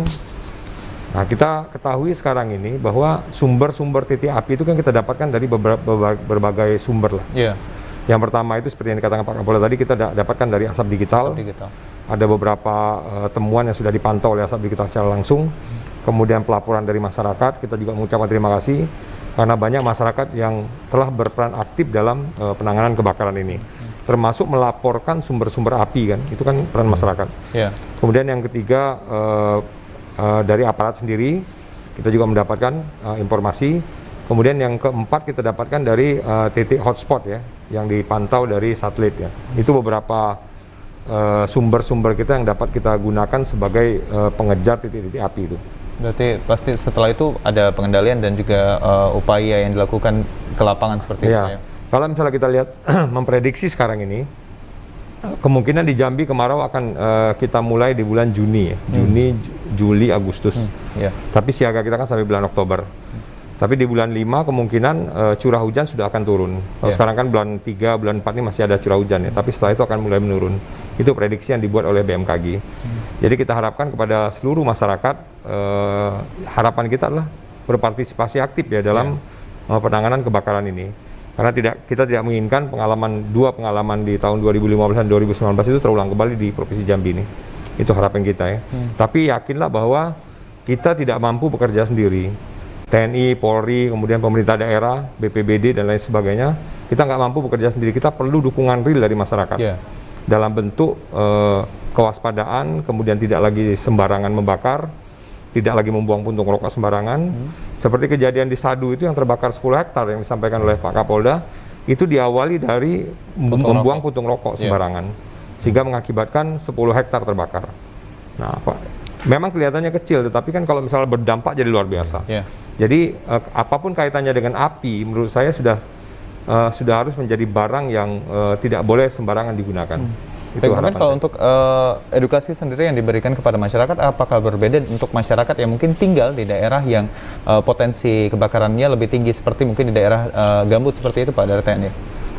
Nah, kita ketahui sekarang ini bahwa sumber-sumber titik api itu kan kita dapatkan dari berbagai sumber lah. Yang pertama itu seperti yang dikatakan Pak Kapolda tadi, kita dapatkan dari ASAP Digital. Ada beberapa temuan yang sudah dipantau oleh ASAP Digital secara langsung. Kemudian pelaporan dari masyarakat, kita juga mengucapkan terima kasih karena banyak masyarakat yang telah berperan aktif dalam penanganan kebakaran ini. Termasuk melaporkan sumber-sumber api, kan itu kan peran masyarakat. Kemudian yang ketiga, dari aparat sendiri kita juga mendapatkan informasi. Kemudian yang keempat kita dapatkan dari titik hotspot ya, yang dipantau dari satelit ya. Itu beberapa sumber-sumber kita yang dapat kita gunakan sebagai pengejar titik-titik api itu. Berarti pasti setelah itu ada pengendalian dan juga upaya yang dilakukan ke lapangan seperti itu ya. Kalau misalnya kita lihat memprediksi sekarang ini, kemungkinan di Jambi kemarau akan kita mulai di bulan Juni, Juni, Juli, Agustus. Tapi siaga kita kan sampai bulan Oktober. Tapi di bulan 5 kemungkinan curah hujan sudah akan turun. Kalau sekarang kan bulan 3, bulan 4 ini masih ada curah hujan ya. Tapi setelah itu akan mulai menurun. Itu prediksi yang dibuat oleh BMKG. Jadi kita harapkan kepada seluruh masyarakat, harapan kita adalah berpartisipasi aktif ya dalam penanganan kebakaran ini. Karena kita tidak menginginkan dua pengalaman di tahun 2015 dan 2019 itu terulang kembali di Provinsi Jambi ini. Itu harapan kita ya. Tapi yakinlah bahwa kita tidak mampu bekerja sendiri. TNI, Polri, kemudian pemerintah daerah, BPBD dan lain sebagainya, kita nggak mampu bekerja sendiri. Kita perlu dukungan real dari masyarakat dalam bentuk kewaspadaan, kemudian tidak lagi sembarangan membakar, tidak lagi membuang puntung rokok sembarangan. Seperti kejadian di Sadu itu yang terbakar 10 hektar yang disampaikan oleh Pak Kapolda, itu diawali dari membuang puntung rokok sembarangan, sehingga mengakibatkan 10 hektar terbakar. Nah, memang kelihatannya kecil, tetapi kan kalau misalnya berdampak jadi luar biasa. Jadi apapun kaitannya dengan api, menurut saya sudah sudah harus menjadi barang yang tidak boleh sembarangan digunakan. Itu Baik, harapan kalau saya. untuk edukasi sendiri yang diberikan kepada masyarakat, apakah berbeda untuk masyarakat yang mungkin tinggal di daerah yang potensi kebakarannya lebih tinggi seperti mungkin di daerah gambut seperti itu Pak dari TNI?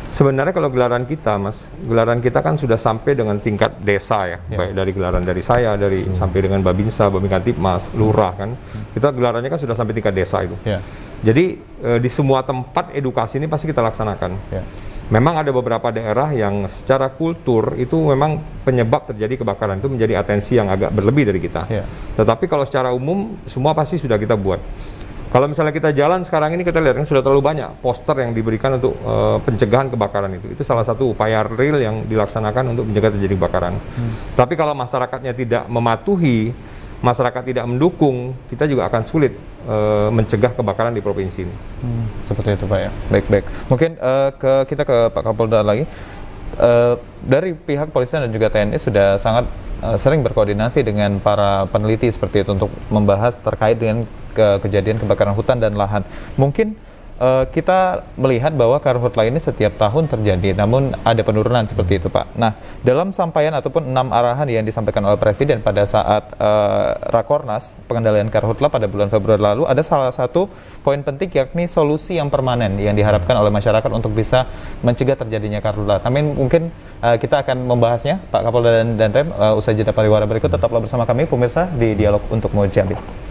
Sebenarnya kalau gelaran kita, Mas, gelaran kita kan sudah sampai dengan tingkat desa ya, baik dari gelaran dari saya, sampai dengan Babinsa, Babinkamtibmas, Lurah kan, kita gelarannya kan sudah sampai tingkat desa itu. Ya. Jadi di semua tempat edukasi ini pasti kita laksanakan. Ya. Memang ada beberapa daerah yang secara kultur itu memang penyebab terjadi kebakaran itu menjadi atensi yang agak berlebih dari kita. Ya. Tetapi kalau secara umum semua pasti sudah kita buat. Kalau misalnya kita jalan sekarang ini kita lihat kan sudah terlalu banyak poster yang diberikan untuk pencegahan kebakaran itu. Itu salah satu upaya real yang dilaksanakan untuk mencegah terjadi kebakaran. Tapi kalau masyarakatnya tidak mematuhi, masyarakat tidak mendukung, kita juga akan sulit mencegah kebakaran di provinsi ini. Seperti itu Pak ya. Baik-baik. Mungkin kita ke Pak Kapolda lagi. Dari pihak polisian dan juga TNI sudah sangat sering berkoordinasi dengan para peneliti seperti itu untuk membahas terkait dengan kejadian kebakaran hutan dan lahan. Mungkin kita melihat bahwa karhutla ini setiap tahun terjadi, namun ada penurunan seperti itu Pak. Nah, dalam sampaian ataupun 6 arahan yang disampaikan oleh Presiden pada saat Rakornas pengendalian karhutla pada bulan Februari lalu, ada salah satu poin penting yakni solusi yang permanen yang diharapkan oleh masyarakat untuk bisa mencegah terjadinya karhutla. Kami mungkin kita akan membahasnya Pak Kapolda dan Rem usai jeda pariwara berikut. Tetaplah bersama kami pemirsa di Dialog untuk Jambi.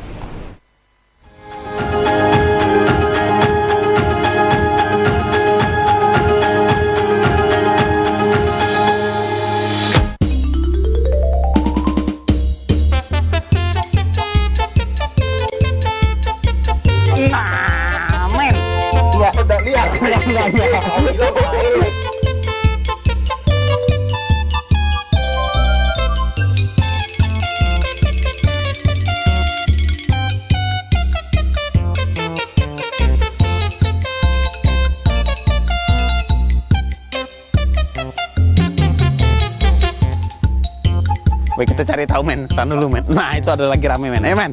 Baik, kita cari tahu men, tahan dulu men. Nah itu ada lagi rame men, ayo men.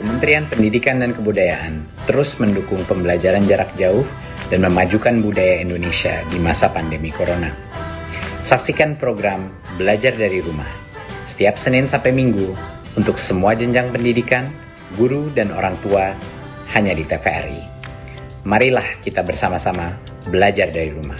Kementerian Pendidikan dan Kebudayaan terus mendukung pembelajaran jarak jauh dan memajukan budaya Indonesia di masa pandemi Corona. Saksikan program Belajar dari Rumah setiap Senin sampai Minggu untuk semua jenjang pendidikan, guru, dan orang tua hanya di TVRI. Marilah kita bersama-sama belajar dari rumah.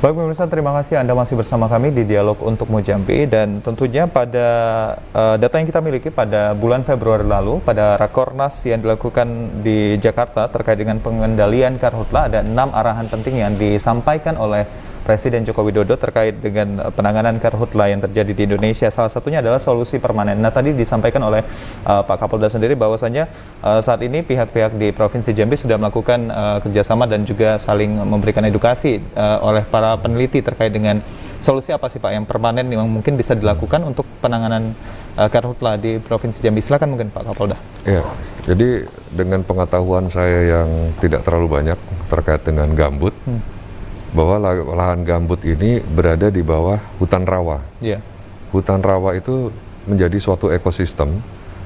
Baik pemirsa, terima kasih Anda masih bersama kami di Dialog untuk Jambi, dan tentunya pada data yang kita miliki pada bulan Februari lalu pada Rakornas yang dilakukan di Jakarta terkait dengan pengendalian karhutla, ada 6 arahan penting yang disampaikan oleh Presiden Joko Widodo terkait dengan penanganan karhutla yang terjadi di Indonesia. Salah satunya adalah solusi permanen. Nah, tadi disampaikan oleh Pak Kapolda sendiri bahwasanya saat ini pihak-pihak di Provinsi Jambi sudah melakukan kerjasama dan juga saling memberikan edukasi oleh para peneliti terkait dengan solusi apa sih Pak yang permanen yang mungkin bisa dilakukan untuk penanganan karhutla di Provinsi Jambi. Silakan mungkin Pak Kapolda. Ya, jadi dengan pengetahuan saya yang tidak terlalu banyak terkait dengan gambut, bahwa lahan gambut ini berada di bawah hutan rawa. Yeah. Hutan rawa itu menjadi suatu ekosistem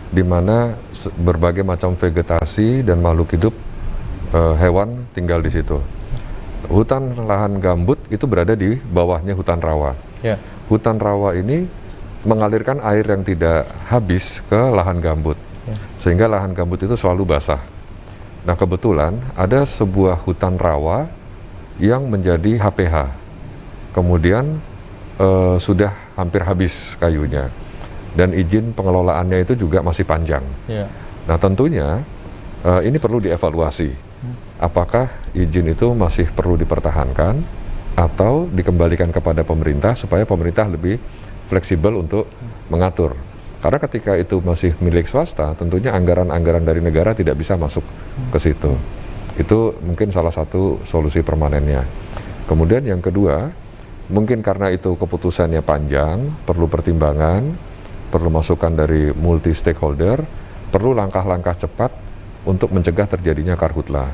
di mana berbagai macam vegetasi dan makhluk hidup hewan tinggal di situ. Hutan lahan gambut itu berada di bawahnya hutan rawa. Yeah. Hutan rawa ini mengalirkan air yang tidak habis ke lahan gambut, sehingga lahan gambut itu selalu basah. Nah, kebetulan ada sebuah hutan rawa yang menjadi HPH, kemudian sudah hampir habis kayunya, dan izin pengelolaannya itu juga masih panjang. Yeah. Nah, tentunya ini perlu dievaluasi, apakah izin itu masih perlu dipertahankan atau dikembalikan kepada pemerintah supaya pemerintah lebih fleksibel untuk mengatur. Karena ketika itu masih milik swasta, tentunya anggaran-anggaran dari negara tidak bisa masuk ke situ. Itu mungkin salah satu solusi permanennya. Kemudian yang kedua, mungkin karena itu keputusannya panjang, perlu pertimbangan, perlu masukan dari multi stakeholder, perlu langkah-langkah cepat untuk mencegah terjadinya karhutla.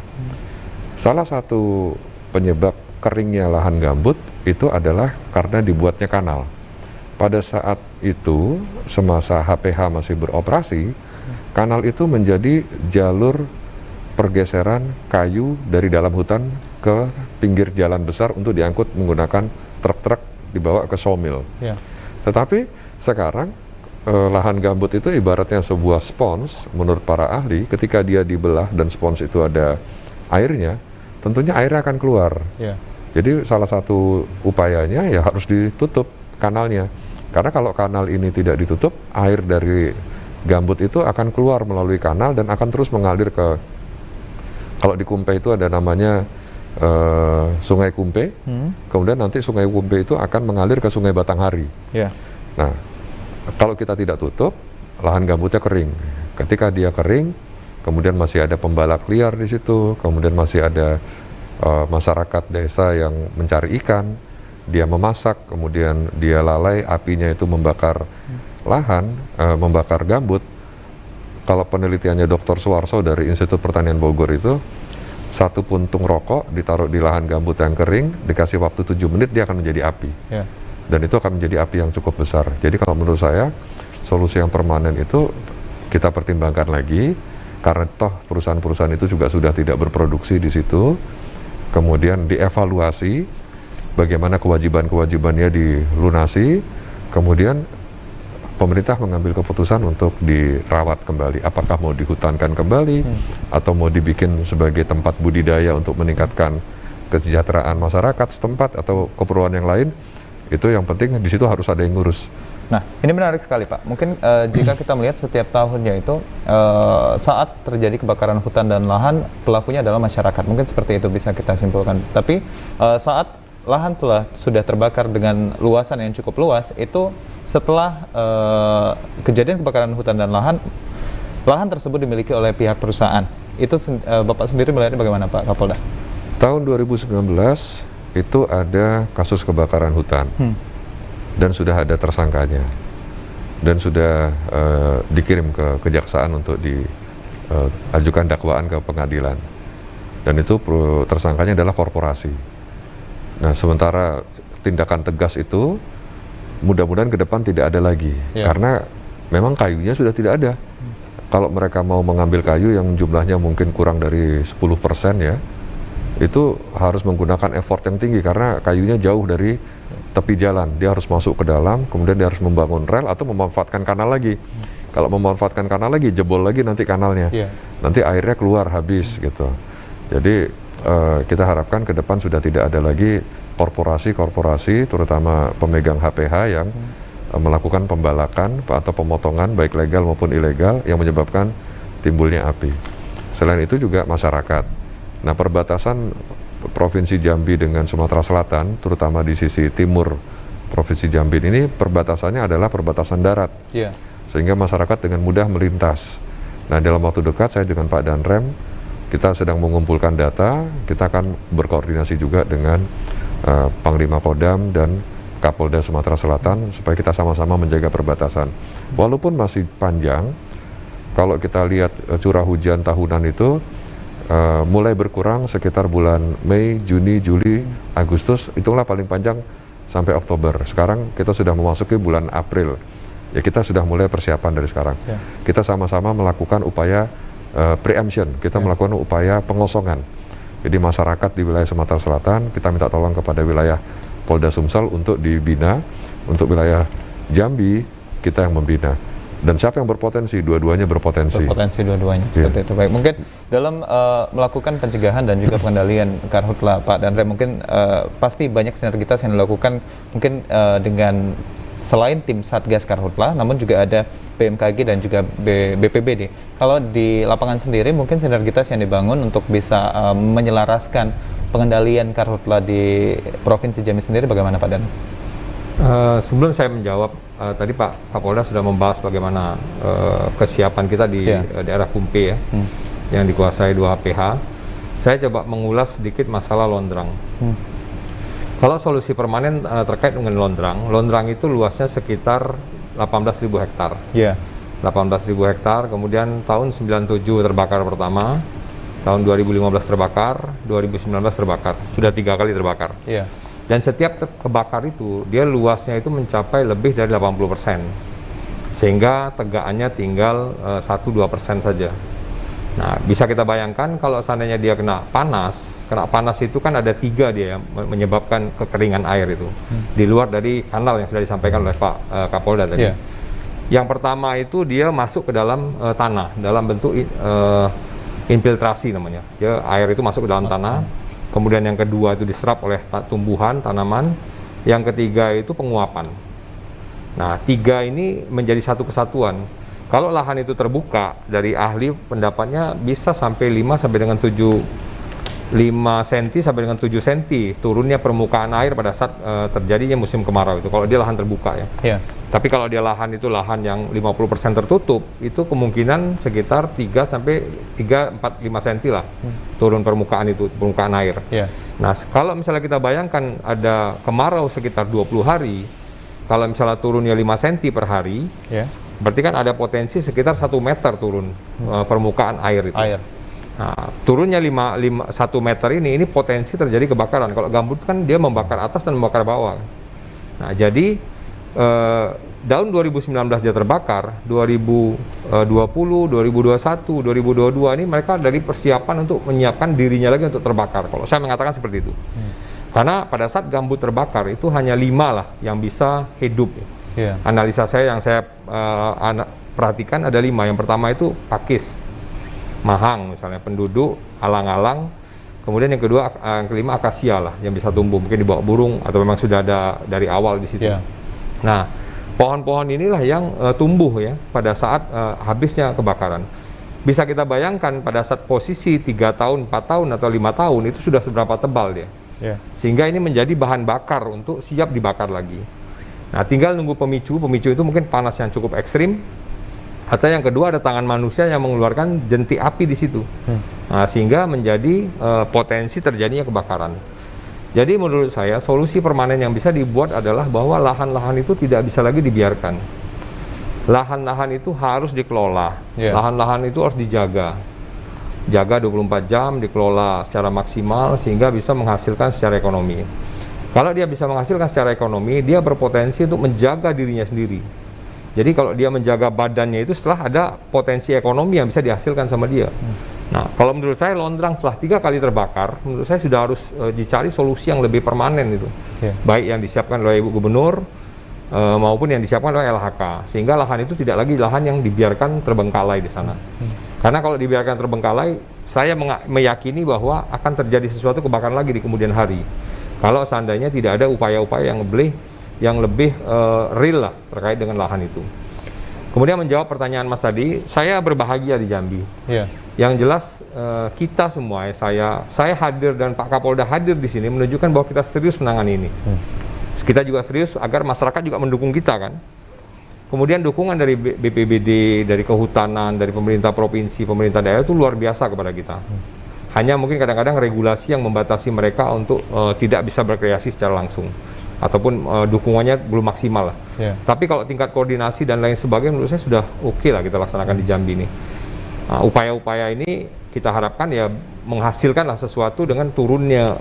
Salah satu penyebab keringnya lahan gambut itu adalah karena dibuatnya kanal. Pada saat itu, semasa HPH masih beroperasi, kanal itu menjadi jalur pergeseran kayu dari dalam hutan ke pinggir jalan besar untuk diangkut menggunakan truk-truk dibawa ke sawmill. Ya. Tetapi sekarang lahan gambut itu ibaratnya sebuah spons menurut para ahli, ketika dia dibelah dan spons itu ada airnya, tentunya airnya akan keluar. Ya. Jadi salah satu upayanya ya harus ditutup kanalnya. Karena kalau kanal ini tidak ditutup, air dari gambut itu akan keluar melalui kanal dan akan terus mengalir ke, kalau di Kumpe itu ada namanya Sungai Kumpe, kemudian nanti Sungai Kumpe itu akan mengalir ke Sungai Batanghari. Ya. Nah, kalau kita tidak tutup, lahan gambutnya kering. Ketika dia kering, kemudian masih ada pembalak liar di situ, kemudian masih ada masyarakat desa yang mencari ikan, dia memasak, kemudian dia lalai, apinya itu membakar lahan, membakar gambut. Kalau penelitiannya Dr. Suwarso dari Institut Pertanian Bogor itu, satu puntung rokok ditaruh di lahan gambut yang kering, dikasih waktu 7 menit, dia akan menjadi api. Ya. Dan itu akan menjadi api yang cukup besar. Jadi kalau menurut saya, solusi yang permanen itu kita pertimbangkan lagi, karena toh perusahaan-perusahaan itu juga sudah tidak berproduksi di situ, kemudian dievaluasi, bagaimana kewajiban-kewajibannya dilunasi, kemudian pemerintah mengambil keputusan untuk dirawat kembali. Apakah mau dihutankan kembali, atau mau dibikin sebagai tempat budidaya untuk meningkatkan kesejahteraan masyarakat setempat, atau keperluan yang lain, itu yang penting di situ harus ada yang ngurus. Nah, ini menarik sekali Pak. Mungkin jika kita melihat setiap tahunnya itu saat terjadi kebakaran hutan dan lahan, pelakunya adalah masyarakat. Mungkin seperti itu bisa kita simpulkan. Tapi saat lahan sudah terbakar dengan luasan yang cukup luas, itu setelah kejadian kebakaran hutan dan lahan tersebut dimiliki oleh pihak perusahaan. Itu Bapak sendiri melihatnya bagaimana Pak Kapolda? Tahun 2019 itu ada kasus kebakaran hutan. Dan sudah ada tersangkanya, dan sudah dikirim ke kejaksaan untuk diajukan dakwaan ke pengadilan, dan itu tersangkanya adalah korporasi. Nah, sementara tindakan tegas itu mudah-mudahan ke depan tidak ada lagi, karena memang kayunya sudah tidak ada. Kalau mereka mau mengambil kayu yang jumlahnya mungkin kurang dari 10% ya, itu harus menggunakan effort yang tinggi karena kayunya jauh dari tepi jalan, dia harus masuk ke dalam, kemudian dia harus membangun rel atau memanfaatkan kanal lagi. Kalau memanfaatkan kanal lagi, jebol lagi nanti kanalnya, nanti airnya keluar habis gitu. Jadi kita harapkan ke depan sudah tidak ada lagi korporasi-korporasi, terutama pemegang HPH yang melakukan pembalakan atau pemotongan baik legal maupun ilegal yang menyebabkan timbulnya api. Selain itu juga masyarakat. Nah, perbatasan Provinsi Jambi dengan Sumatera Selatan, terutama di sisi timur Provinsi Jambi ini, perbatasannya adalah perbatasan darat, sehingga masyarakat dengan mudah melintas. Nah, dalam waktu dekat saya dengan Pak Danrem, kita sedang mengumpulkan data, kita akan berkoordinasi juga dengan Panglima Kodam dan Kapolda Sumatera Selatan, supaya kita sama-sama menjaga perbatasan. Walaupun masih panjang, kalau kita lihat curah hujan tahunan itu, mulai berkurang sekitar bulan Mei, Juni, Juli, Agustus, itulah paling panjang sampai Oktober. Sekarang kita sudah memasuki bulan April, ya kita sudah mulai persiapan dari sekarang. Kita sama-sama melakukan upaya preemption, kita melakukan upaya pengosongan. Jadi masyarakat di wilayah Sumatera Selatan, kita minta tolong kepada wilayah Polda Sumsel untuk dibina, untuk wilayah Jambi kita yang membina. Dan siapa yang berpotensi? Dua-duanya berpotensi. Berpotensi dua-duanya, seperti itu. Baik, mungkin dalam melakukan pencegahan dan juga pengendalian karhutla, Pak Danrem, mungkin pasti banyak sinergitas yang dilakukan mungkin dengan selain tim Satgas Karhutla, namun juga ada BMKG dan juga BPBD. Kalau di lapangan sendiri mungkin sinergitas yang dibangun untuk bisa menyelaraskan pengendalian karhutla di Provinsi Jambi sendiri bagaimana Pak Dan? Sebelum saya menjawab, tadi Pak Kapolda sudah membahas bagaimana kesiapan kita di daerah Kumpe ya, yang dikuasai 2 HPH. Saya coba mengulas sedikit masalah Londrang. Kalau solusi permanen terkait dengan Londrang itu luasnya sekitar 18.000 hektar. 18.000 hektar, kemudian tahun 97 terbakar pertama, tahun 2015 terbakar, 2019 terbakar, sudah 3 kali terbakar. Dan setiap kebakar itu, dia luasnya itu mencapai lebih dari 80%, sehingga tegakannya tinggal 1-2% saja. Nah, bisa kita bayangkan kalau seandainya dia kena panas itu kan ada 3 dia yang menyebabkan kekeringan air itu, di luar dari kanal yang sudah disampaikan oleh Pak Kapolda tadi. Yang pertama itu dia masuk ke dalam tanah, dalam bentuk infiltrasi namanya. Air itu masuk ke dalam tanah. Kemudian yang kedua itu diserap oleh tumbuhan, tanaman. Yang ketiga itu penguapan. Nah, 3 ini menjadi satu kesatuan. Kalau lahan itu terbuka, dari ahli pendapatnya bisa sampai 5 sampai dengan 5 cm sampai dengan 7 cm turunnya permukaan air pada saat terjadinya musim kemarau itu, kalau dia lahan terbuka ya. Tapi kalau dia lahan itu lahan yang 50% tertutup, itu kemungkinan sekitar 3 sampai 3, 4, 5 cm lah turun permukaan air. Nah, kalau misalnya kita bayangkan ada kemarau sekitar 20 hari, kalau misalnya turunnya 5 cm per hari, berarti kan ada potensi sekitar 1 meter turun permukaan air itu. Nah, turunnya 1 meter ini potensi terjadi kebakaran. Kalau gambut kan dia membakar atas dan membakar bawah. Nah, jadi tahun 2019 dia terbakar, 2020, 2021, 2022 ini mereka dari persiapan untuk menyiapkan dirinya lagi untuk terbakar. Kalau saya mengatakan seperti itu. Karena pada saat gambut terbakar itu hanya 5 lah yang bisa hidup. Analisa saya yang saya perhatikan ada 5. Yang pertama itu pakis, mahang misalnya, penduduk, alang-alang. Kemudian yang kedua, yang kelima akasia lah yang bisa tumbuh, mungkin dibawa burung atau memang sudah ada dari awal di situ. Nah, pohon-pohon inilah yang tumbuh ya pada saat habisnya kebakaran. Bisa kita bayangkan pada saat posisi 3 tahun, 4 tahun atau 5 tahun itu sudah seberapa tebal dia. Sehingga ini menjadi bahan bakar untuk siap dibakar lagi. Nah, tinggal nunggu pemicu itu mungkin panas yang cukup ekstrim, atau yang kedua ada tangan manusia yang mengeluarkan jentik api di situ. Nah, sehingga menjadi potensi terjadinya kebakaran. Jadi menurut saya solusi permanen yang bisa dibuat adalah bahwa lahan-lahan itu tidak bisa lagi dibiarkan. Lahan-lahan itu harus dikelola. Lahan-lahan itu harus dijaga. Jaga 24 jam, dikelola secara maksimal sehingga bisa menghasilkan secara ekonomi. Kalau dia bisa menghasilkan secara ekonomi, dia berpotensi untuk menjaga dirinya sendiri. Jadi kalau dia menjaga badannya itu setelah ada potensi ekonomi yang bisa dihasilkan sama dia. Nah, kalau menurut saya Londrang setelah 3 kali terbakar, menurut saya sudah harus dicari solusi yang lebih permanen itu. Baik yang disiapkan oleh Ibu Gubernur maupun yang disiapkan oleh LHK. Sehingga lahan itu tidak lagi lahan yang dibiarkan terbengkalai di sana. Karena kalau dibiarkan terbengkalai, saya meyakini bahwa akan terjadi sesuatu kebakaran lagi di kemudian hari. Kalau seandainya tidak ada upaya-upaya yang lebih real lah terkait dengan lahan itu. Kemudian menjawab pertanyaan Mas tadi, saya berbahagia di Jambi. Yang jelas kita semua, saya hadir dan Pak Kapolda hadir di sini menunjukkan bahwa kita serius menangani ini. Kita juga serius agar masyarakat juga mendukung kita kan. Kemudian dukungan dari BPBD, dari kehutanan, dari pemerintah provinsi, pemerintah daerah itu luar biasa kepada kita. Hanya mungkin kadang-kadang regulasi yang membatasi mereka untuk tidak bisa berkreasi secara langsung. Ataupun dukungannya belum maksimal lah. Tapi kalau tingkat koordinasi dan lain sebagainya menurut saya sudah oke lah kita laksanakan di Jambi ini. Upaya-upaya ini kita harapkan ya menghasilkanlah sesuatu dengan turunnya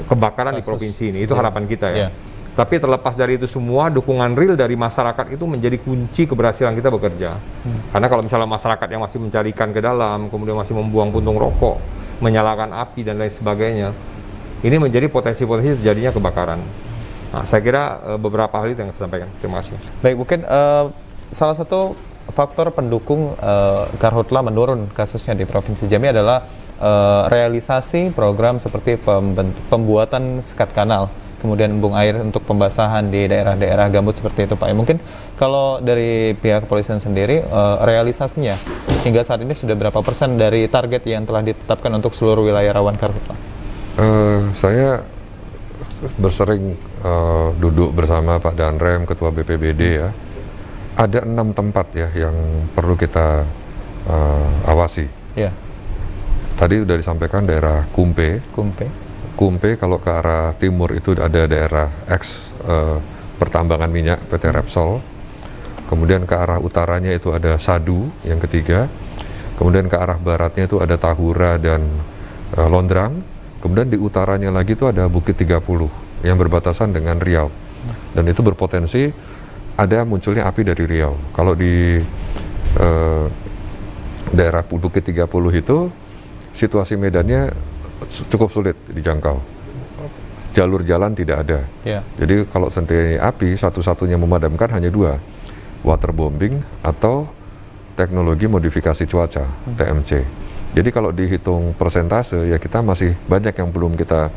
kebakaran di provinsi ini. Itu harapan kita ya. Tapi terlepas dari itu semua, dukungan real dari masyarakat itu menjadi kunci keberhasilan kita bekerja. Karena kalau misalnya masyarakat yang masih mencarikan ke dalam, kemudian masih membuang puntung rokok, menyalakan api dan lain sebagainya, ini menjadi potensi-potensi terjadinya kebakaran. Nah, saya kira beberapa hal itu yang saya sampaikan. Terima kasih. Baik, mungkin salah satu faktor pendukung karhutla menurun kasusnya di Provinsi Jambi adalah realisasi program seperti pembuatan sekat kanal, kemudian embung air untuk pembasahan di daerah-daerah gambut seperti itu Pak. Mungkin kalau dari pihak kepolisian sendiri, realisasinya hingga saat ini sudah berapa persen dari target yang telah ditetapkan untuk seluruh wilayah rawan karhutla? Saya bersering duduk bersama Pak Danrem, Ketua BPBD ya. Ada 6 tempat ya yang perlu kita awasi. Ya, Tadi sudah disampaikan daerah Kumpe. Kumpe. Kalau ke arah timur itu ada daerah X pertambangan minyak PT Repsol. Kemudian ke arah utaranya itu ada Sadu yang ketiga. Kemudian ke arah baratnya itu ada Tahura dan Londrang. Kemudian di utaranya lagi itu ada Bukit 30 yang berbatasan dengan Riau. Dan itu berpotensi ada munculnya api dari Riau. Kalau di daerah Bukit 30 itu situasi medannya cukup sulit dijangkau. Jalur jalan tidak ada. Ya. Jadi kalau sendiri api, satu-satunya memadamkan hanya 2, waterbombing atau teknologi modifikasi cuaca, TMC. Jadi kalau dihitung persentase, ya kita masih banyak yang belum kita,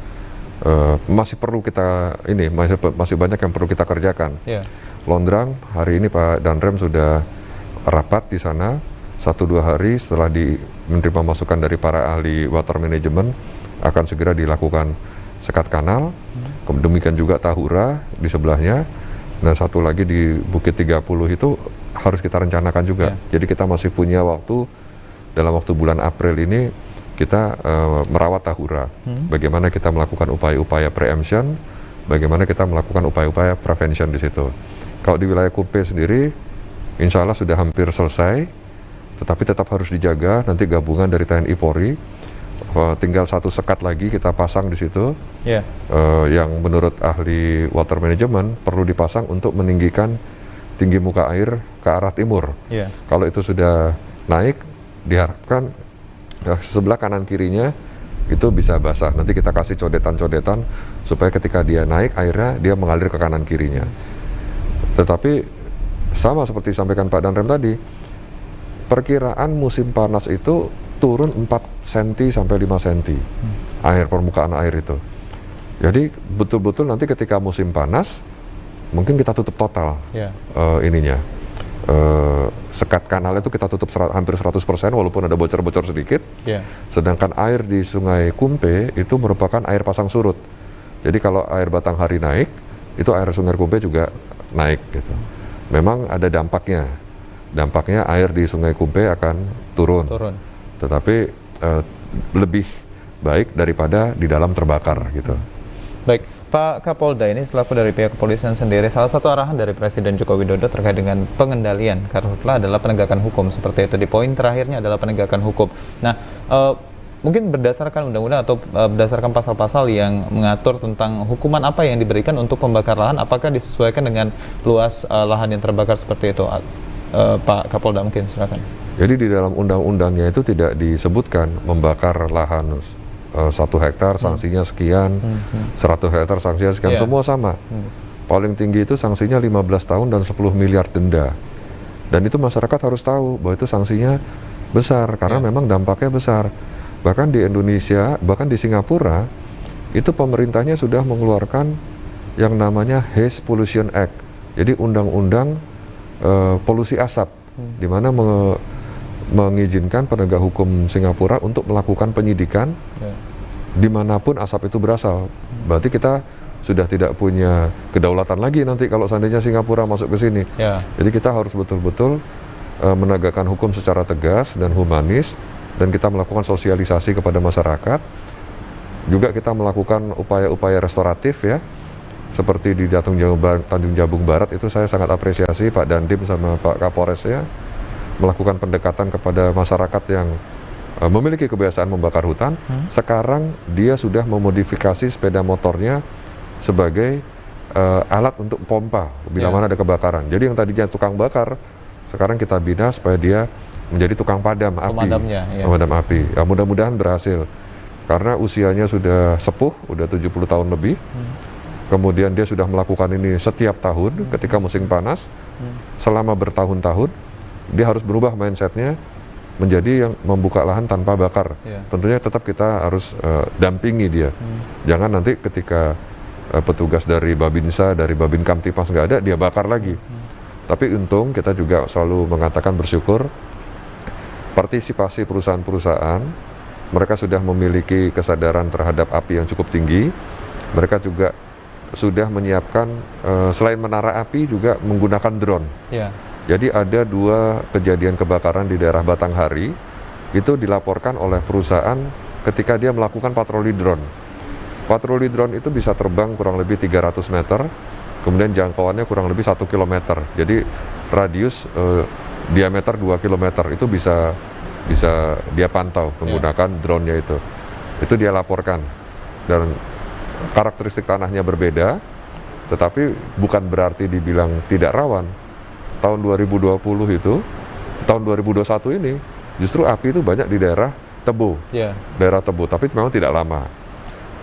masih banyak yang perlu kita kerjakan. Ya. Londrang, hari ini Pak Danrem sudah rapat di sana, 1-2 hari setelah menerima masukan dari para ahli water management, akan segera dilakukan sekat kanal. Demikian juga Tahura di sebelahnya. Nah, satu lagi di Bukit 30 itu harus kita rencanakan juga. Jadi kita masih punya waktu, dalam waktu bulan April ini kita merawat Tahura. Bagaimana kita melakukan upaya-upaya preemption, bagaimana kita melakukan upaya-upaya prevention di situ. Kalau di wilayah Kumpe sendiri, insya Allah sudah hampir selesai, tetapi tetap harus dijaga. Nanti gabungan dari TNI Polri, tinggal 1 sekat lagi kita pasang di situ, yang menurut ahli water management perlu dipasang untuk meninggikan tinggi muka air ke arah timur. Kalau itu sudah naik, diharapkan sebelah kanan kirinya itu bisa basah. Nanti kita kasih codetan-codetan supaya ketika dia naik airnya dia mengalir ke kanan kirinya. Tetapi sama seperti disampaikan Pak Danrem tadi, perkiraan musim panas itu turun 4 cm sampai 5 cm permukaan air itu. Jadi betul-betul nanti ketika musim panas mungkin kita tutup total sekat kanal itu kita tutup hampir 100% walaupun ada bocor-bocor sedikit. Sedangkan air di Sungai Kumpe itu merupakan air pasang surut. Jadi kalau air Batanghari naik, itu air Sungai Kumpe juga naik gitu. Memang ada dampaknya. Dampaknya air di Sungai Kumpe akan turun. Tetapi lebih baik daripada di dalam terbakar gitu. Baik, Pak Kapolda, ini selaku dari pihak kepolisian sendiri, salah satu arahan dari Presiden Joko Widodo terkait dengan pengendalian karhutla adalah penegakan hukum, seperti itu. Di poin terakhirnya adalah penegakan hukum. Nah, mungkin berdasarkan undang-undang atau berdasarkan pasal-pasal yang mengatur tentang hukuman apa yang diberikan untuk pembakar lahan, apakah disesuaikan dengan luas lahan yang terbakar seperti itu? Pak Kapolda mungkin silakan. Jadi di dalam undang-undangnya itu tidak disebutkan membakar lahan 1 hektar sanksinya sekian, 100 hektar sanksinya sekian, semua sama. Paling tinggi itu sanksinya 15 tahun dan 10 miliar denda. Dan itu masyarakat harus tahu bahwa itu sanksinya besar karena memang dampaknya besar. Bahkan di Indonesia, bahkan di Singapura, itu pemerintahnya sudah mengeluarkan yang namanya Haze Pollution Act. Jadi undang-undang polusi asap, di mana mengizinkan penegak hukum Singapura untuk melakukan penyidikan dimanapun asap itu berasal. Berarti kita sudah tidak punya kedaulatan lagi nanti kalau seandainya Singapura masuk ke sini. Jadi kita harus betul-betul menegakkan hukum secara tegas dan humanis, dan kita melakukan sosialisasi kepada masyarakat. Juga kita melakukan upaya-upaya restoratif ya, seperti di Tanjung Jabung Barat itu saya sangat apresiasi Pak Dandim sama Pak Kapolres ya, melakukan pendekatan kepada masyarakat yang memiliki kebiasaan membakar hutan. Sekarang dia sudah memodifikasi sepeda motornya sebagai alat untuk pompa bila mana ada kebakaran. Jadi yang tadinya tukang bakar, sekarang kita bina supaya dia menjadi tukang padam api. Pemadam api. Ya, mudah-mudahan berhasil. Karena usianya sudah sepuh, udah 70 tahun lebih. Kemudian dia sudah melakukan ini setiap tahun ketika musim panas, selama bertahun-tahun. Dia harus berubah mindsetnya menjadi yang membuka lahan tanpa bakar. Tentunya tetap kita harus dampingi dia. Jangan nanti ketika petugas dari Babinsa, dari Babin Kamtipmas nggak ada, dia bakar lagi. Tapi untung kita juga selalu mengatakan bersyukur partisipasi perusahaan-perusahaan mereka sudah memiliki kesadaran terhadap api yang cukup tinggi. Mereka juga sudah menyiapkan selain menara api juga menggunakan drone. Ya. Jadi ada 2 kejadian kebakaran di daerah Batanghari, itu dilaporkan oleh perusahaan ketika dia melakukan patroli drone. Patroli drone itu bisa terbang kurang lebih 300 meter, kemudian jangkauannya kurang lebih 1 km. Jadi radius diameter 2 km itu bisa dia pantau menggunakan drone-nya itu. Itu dia laporkan. Dan karakteristik tanahnya berbeda, tetapi bukan berarti dibilang tidak rawan. Tahun 2020 itu, tahun 2021 ini, justru api itu banyak di daerah Tebo. Daerah Tebo, tapi memang tidak lama.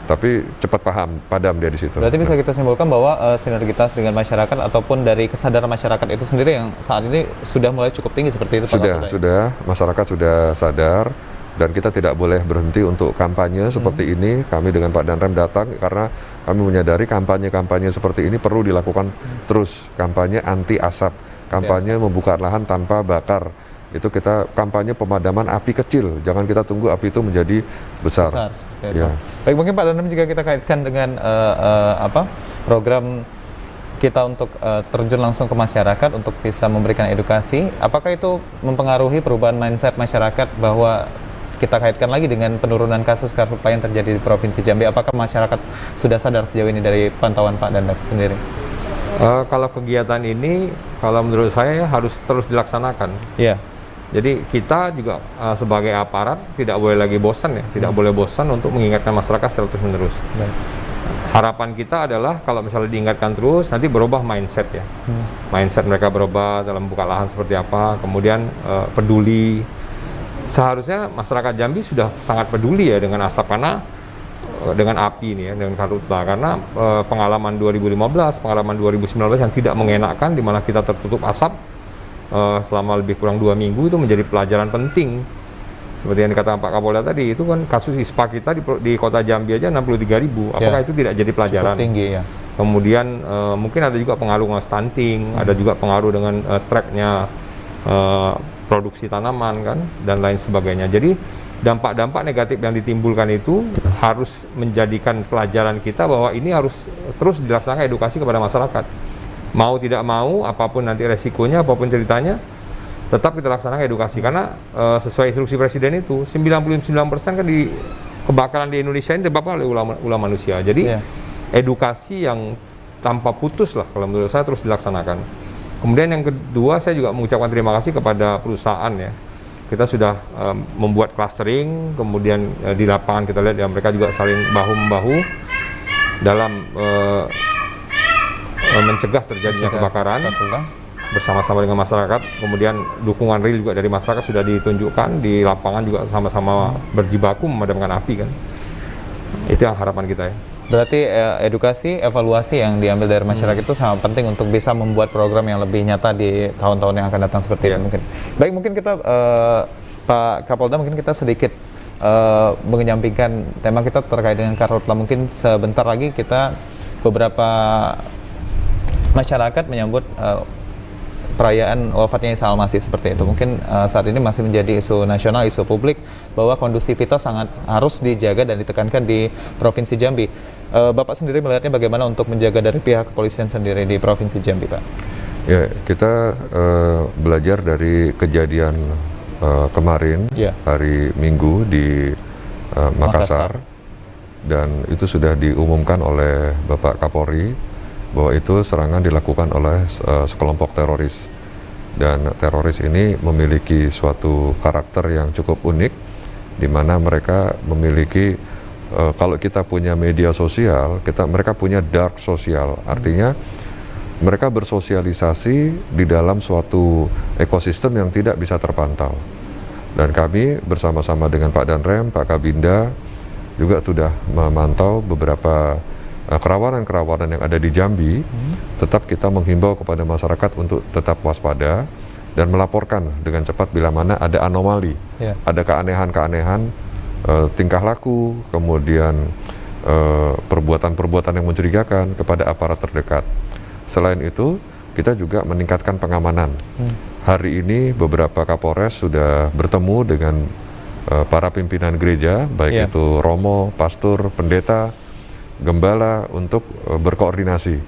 Tapi cepat padam dia di situ. Berarti bisa kita simpulkan bahwa sinergitas dengan masyarakat ataupun dari kesadaran masyarakat itu sendiri yang saat ini sudah mulai cukup tinggi seperti itu, Pak? Sudah, masyarakat sudah sadar, dan kita tidak boleh berhenti untuk kampanye seperti ini. Kami dengan Pak Danrem datang karena kami menyadari kampanye-kampanye seperti ini perlu dilakukan terus. Kampanye anti asap, kampanye membuka lahan tanpa bakar. Itu kita kampanye pemadaman api kecil, jangan kita tunggu api itu menjadi besar seperti itu. Baik, mungkin Pak Danrem jika kita kaitkan dengan program kita untuk terjun langsung ke masyarakat untuk bisa memberikan edukasi, apakah itu mempengaruhi perubahan mindset masyarakat bahwa kita kaitkan lagi dengan penurunan kasus karhutla yang terjadi di Provinsi Jambi? Apakah masyarakat sudah sadar sejauh ini dari pantauan Pak Danrem sendiri? Kalau kegiatan ini, kalau menurut saya harus terus dilaksanakan. Iya. Jadi kita juga sebagai aparat tidak boleh lagi bosan ya, tidak boleh bosan untuk mengingatkan masyarakat secara terus-menerus. Harapan kita adalah kalau misalnya diingatkan terus, nanti berubah mindset ya. Mindset mereka berubah dalam buka lahan seperti apa, kemudian peduli. Seharusnya masyarakat Jambi sudah sangat peduli ya dengan asap, karena dengan api ini ya, dengan karhutla, karena pengalaman 2015, pengalaman 2019 yang tidak mengenakan, di mana kita tertutup asap selama lebih kurang 2 minggu, itu menjadi pelajaran penting. Seperti yang dikatakan Pak Kapolda tadi, itu kan kasus ISPA kita di kota Jambi aja 63.000. Apakah itu tidak jadi pelajaran? Cukup tinggi ya. Kemudian mungkin ada juga pengaruh dengan stunting, ada juga pengaruh dengan tracknya produksi tanaman kan, dan lain sebagainya. Jadi dampak-dampak negatif yang ditimbulkan itu harus menjadikan pelajaran kita bahwa ini harus terus dilaksanakan edukasi kepada masyarakat. Mau tidak mau, apapun nanti resikonya, apapun ceritanya, tetap kita laksanakan edukasi. Karena sesuai instruksi Presiden itu, 99% kan di kebakaran di Indonesia ini disebabkan oleh ulah manusia. Jadi edukasi yang tanpa putus lah kalau menurut saya terus dilaksanakan. Kemudian yang kedua, saya juga mengucapkan terima kasih kepada perusahaan ya. Kita sudah membuat clustering, kemudian di lapangan kita lihat ya, mereka juga saling bahu-membahu dalam mencegah terjadinya kebakaran bersama-sama dengan masyarakat. Kemudian dukungan real juga dari masyarakat sudah ditunjukkan, di lapangan juga sama-sama berjibaku memadamkan api kan. Itu yang harapan kita ya. Berarti edukasi, evaluasi yang diambil dari masyarakat itu sangat penting untuk bisa membuat program yang lebih nyata di tahun-tahun yang akan datang seperti itu mungkin. Baik, mungkin kita Pak Kapolda, mungkin kita sedikit menyampingkan tema kita terkait dengan karhutla. Mungkin sebentar lagi kita beberapa masyarakat menyambut perayaan wafatnya Isa Al-Masih seperti itu. Mungkin saat ini masih menjadi isu nasional, isu publik bahwa kondusivitas sangat harus dijaga dan ditekankan di Provinsi Jambi. Bapak sendiri melihatnya bagaimana untuk menjaga dari pihak kepolisian sendiri di Provinsi Jambi, Pak? Ya, kita belajar dari kejadian kemarin hari Minggu di Makassar, dan itu sudah diumumkan oleh Bapak Kapolri bahwa itu serangan dilakukan oleh sekelompok teroris, dan teroris ini memiliki suatu karakter yang cukup unik, di mana mereka memiliki kalau kita punya media sosial, mereka punya dark sosial, artinya mereka bersosialisasi di dalam suatu ekosistem yang tidak bisa terpantau. Dan kami bersama-sama dengan Pak Danrem, Pak Kabinda juga sudah memantau beberapa kerawanan-kerawanan yang ada di Jambi. Tetap kita menghimbau kepada masyarakat untuk tetap waspada dan melaporkan dengan cepat bila mana ada anomali, ada keanehan-keanehan tingkah laku, kemudian perbuatan-perbuatan yang mencurigakan kepada aparat terdekat. Selain itu, kita juga meningkatkan pengamanan. Hari ini beberapa Kapolres sudah bertemu dengan para pimpinan gereja, baik itu romo, pastor, pendeta, gembala untuk berkoordinasi.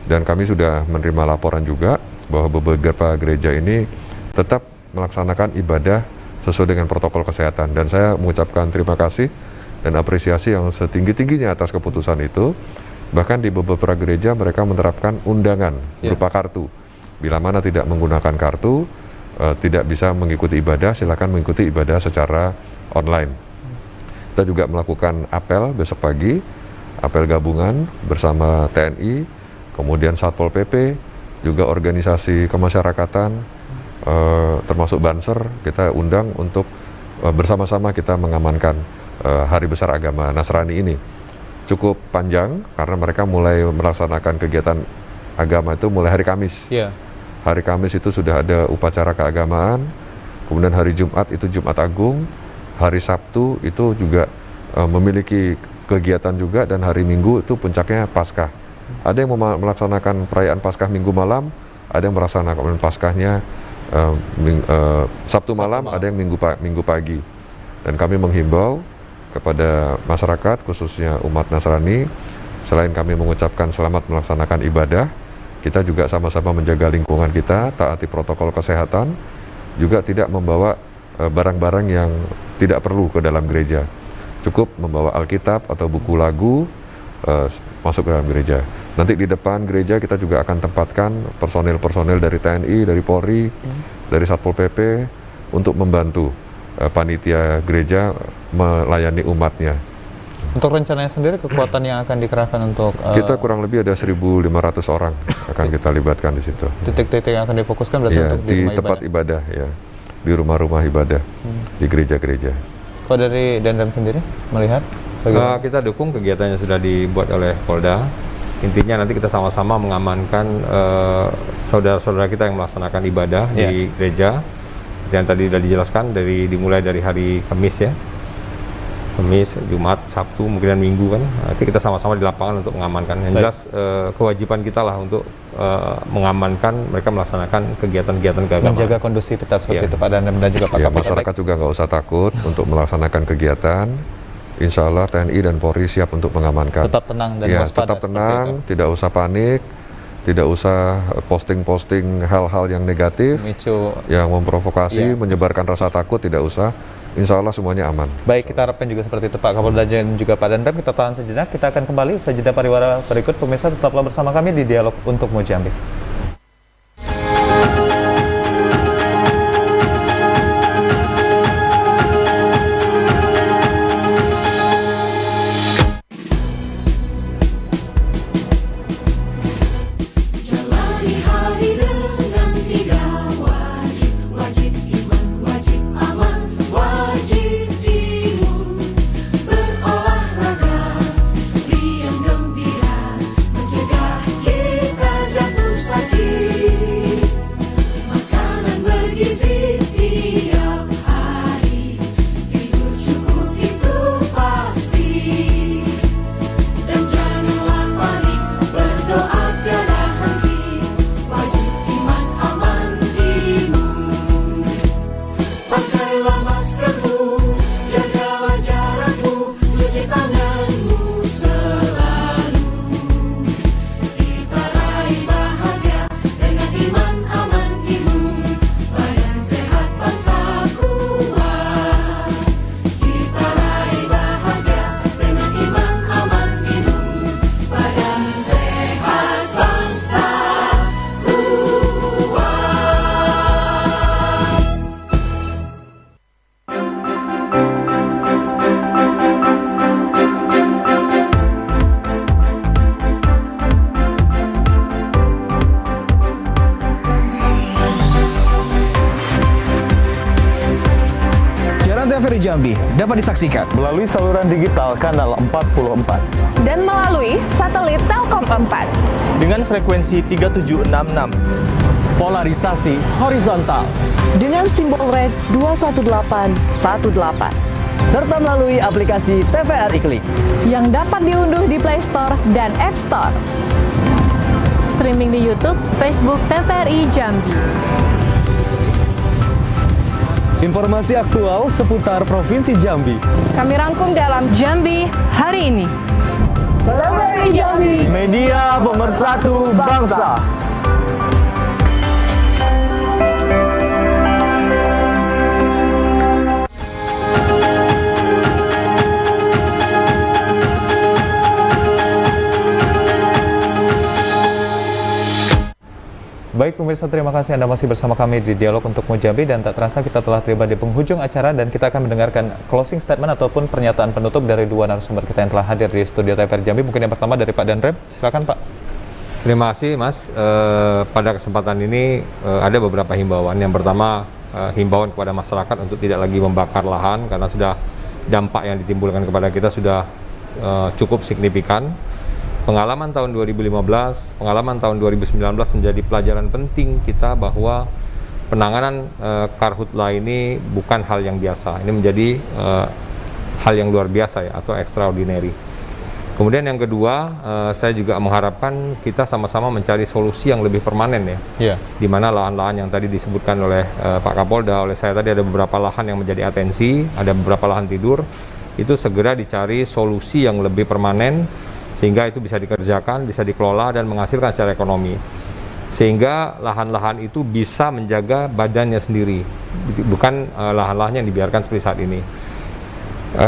Dan kami sudah menerima laporan juga bahwa beberapa gereja ini tetap melaksanakan ibadah sesuai dengan protokol kesehatan. Dan saya mengucapkan terima kasih dan apresiasi yang setinggi-tingginya atas keputusan itu. Bahkan di beberapa gereja mereka menerapkan undangan berupa kartu. Bila mana tidak menggunakan kartu, tidak bisa mengikuti ibadah, silakan mengikuti ibadah secara online. Kita juga melakukan apel besok pagi, apel gabungan bersama TNI, kemudian Satpol PP, juga organisasi kemasyarakatan, termasuk Banser, kita undang untuk bersama-sama kita mengamankan Hari Besar Agama Nasrani ini. Cukup panjang karena mereka mulai melaksanakan kegiatan agama itu mulai hari Kamis. Hari Kamis itu sudah ada upacara keagamaan, kemudian hari Jumat itu Jumat Agung, hari Sabtu itu juga memiliki kegiatan juga, dan hari Minggu itu puncaknya Paskah. Ada yang melaksanakan perayaan Paskah Minggu malam, ada yang melaksanakan Paskahnya Sabtu malam, ada yang Minggu pagi. Dan kami menghimbau kepada masyarakat, khususnya umat Nasrani, selain kami mengucapkan selamat melaksanakan ibadah, kita juga sama-sama menjaga lingkungan kita, taati protokol kesehatan, juga tidak membawa barang-barang yang tidak perlu ke dalam gereja. Cukup membawa Alkitab atau buku lagu masuk ke dalam gereja. Nanti di depan gereja kita juga akan tempatkan personil-personil dari TNI, dari Polri, dari Satpol PP untuk membantu panitia gereja melayani umatnya. Untuk rencananya sendiri, kekuatan yang akan dikerahkan untuk kita kurang lebih ada 1.500 orang akan kita libatkan di situ. Titik-titik yang akan difokuskan berarti untuk di tempat ibadah, ya, di rumah-rumah ibadah, di gereja-gereja. Kalau dari Dandam sendiri melihat kita dukung kegiatan yang sudah dibuat oleh Polda. Intinya nanti kita sama-sama mengamankan saudara-saudara kita yang melaksanakan ibadah di gereja. Yang tadi sudah dijelaskan, dimulai dari hari Kamis ya. Kamis, Jumat, Sabtu, mungkin Minggu kan. Nanti kita sama-sama di lapangan untuk mengamankan. Yang jelas kewajiban kita lah untuk mengamankan mereka melaksanakan kegiatan-kegiatan keagamaan. Menjaga kondusivitas seperti itu Pak Dandam dan juga Pak Kapolres. Masyarakat juga nggak usah takut untuk melaksanakan kegiatan. Insya Allah TNI dan Polri siap untuk mengamankan. Tetap tenang dan waspada. Tetap tenang, tidak usah panik, tidak usah posting-posting hal-hal yang negatif, yang memprovokasi, menyebarkan rasa takut, tidak usah. Insya Allah semuanya aman. Baik, kita harapkan juga seperti itu Pak Kapolda dan juga Pak Dandam. Kita tahan sejenak, kita akan kembali sejenak pariwara berikut. Pemirsa tetaplah bersama kami di Dialog Untukmu Jambi. TVRI Jambi dapat disaksikan melalui saluran digital kanal 44 dan melalui satelit Telkom 4 dengan frekuensi 3766, polarisasi horizontal dengan simbol red 21818, serta melalui aplikasi TVRI Klik yang dapat diunduh di Play Store dan App Store. Streaming di YouTube, Facebook TVRI Jambi. Informasi aktual seputar Provinsi Jambi. Kami rangkum dalam Jambi hari ini. TVRI Jambi. Media pemersatu bangsa. Baik pemirsa, terima kasih Anda masih bersama kami di Dialog untuk Jambi, dan tak terasa kita telah tiba di penghujung acara dan kita akan mendengarkan closing statement ataupun pernyataan penutup dari dua narasumber kita yang telah hadir di studio TVRI Jambi. Mungkin yang pertama dari Pak Danrem, silakan Pak. Terima kasih Mas. Pada kesempatan ini ada beberapa himbauan. Yang pertama, himbauan kepada masyarakat untuk tidak lagi membakar lahan karena sudah dampak yang ditimbulkan kepada kita sudah cukup signifikan. Pengalaman tahun 2015, pengalaman tahun 2019 menjadi pelajaran penting kita bahwa penanganan karhutla ini bukan hal yang biasa. Ini menjadi hal yang luar biasa ya, atau extraordinary. Kemudian yang kedua, saya juga mengharapkan kita sama-sama mencari solusi yang lebih permanen ya. Di mana lahan-lahan yang tadi disebutkan oleh Pak Kapolda, oleh saya tadi ada beberapa lahan yang menjadi atensi, ada beberapa lahan tidur, itu segera dicari solusi yang lebih permanen sehingga itu bisa dikerjakan, bisa dikelola dan menghasilkan secara ekonomi. Sehingga lahan-lahan itu bisa menjaga badannya sendiri, bukan lahan-lahan yang dibiarkan seperti saat ini.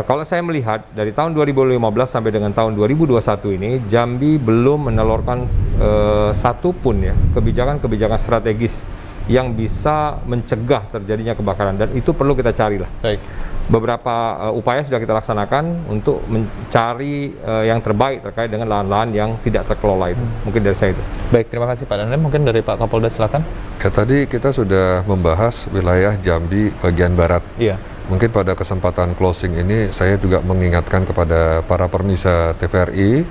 Kalau saya melihat dari tahun 2015 sampai dengan tahun 2021 ini, Jambi belum menelurkan satu pun ya kebijakan-kebijakan strategis yang bisa mencegah terjadinya kebakaran, dan itu perlu kita carilah. Baik. Beberapa upaya sudah kita laksanakan untuk mencari yang terbaik terkait dengan lahan-lahan yang tidak terkelola itu. Mungkin dari saya itu. Baik, terima kasih Pak Danrem. Mungkin dari Pak Kapolda silakan. Ya, tadi kita sudah membahas wilayah Jambi bagian barat. Iya. Mungkin pada kesempatan closing ini saya juga mengingatkan kepada para pemirsa TVRI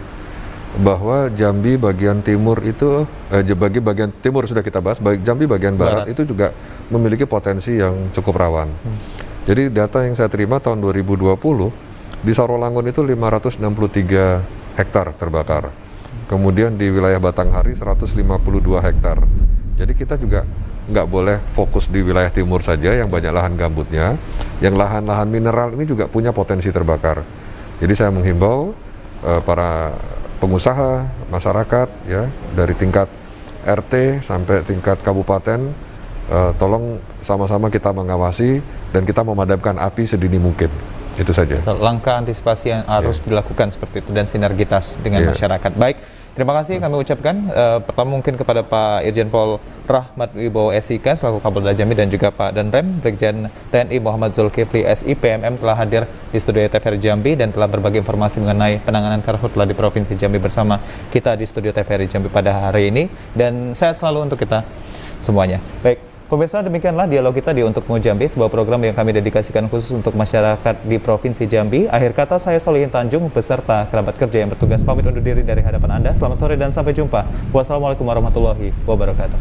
bahwa Jambi bagian timur itu bagian timur sudah kita bahas, Jambi bagian barat itu juga memiliki potensi yang cukup rawan. Jadi data yang saya terima tahun 2020 di Sarolangun itu 563 hektar terbakar. Kemudian di wilayah Batanghari 152 hektar. Jadi kita juga nggak boleh fokus di wilayah timur saja yang banyak lahan gambutnya, yang lahan-lahan mineral ini juga punya potensi terbakar. Jadi saya menghimbau para pengusaha, masyarakat ya, dari tingkat RT sampai tingkat kabupaten, tolong sama-sama kita mengawasi dan kita memadamkan api sedini mungkin. Itu saja. Langkah antisipasi yang harus dilakukan seperti itu dan sinergitas dengan masyarakat. Baik, terima kasih kami ucapkan. Pertama mungkin kepada Pak Irjen Pol Rahmat Wibowo SIK selaku Kapolda Jambi, dan juga Pak Danrem Brigjen TNI Muhammad Zulkifli SI PMM telah hadir di studio TVRI Jambi dan telah berbagi informasi mengenai penanganan karhutla di Provinsi Jambi bersama kita di studio TVRI Jambi pada hari ini, dan sehat selalu untuk kita semuanya. Baik. Pemirsa, demikianlah dialog kita di Untukmu Jambi, sebuah program yang kami dedikasikan khusus untuk masyarakat di Provinsi Jambi. Akhir kata, saya Solihin Tanjung beserta kerabat kerja yang bertugas pamit undur diri dari hadapan Anda. Selamat sore dan sampai jumpa. Wassalamualaikum warahmatullahi wabarakatuh.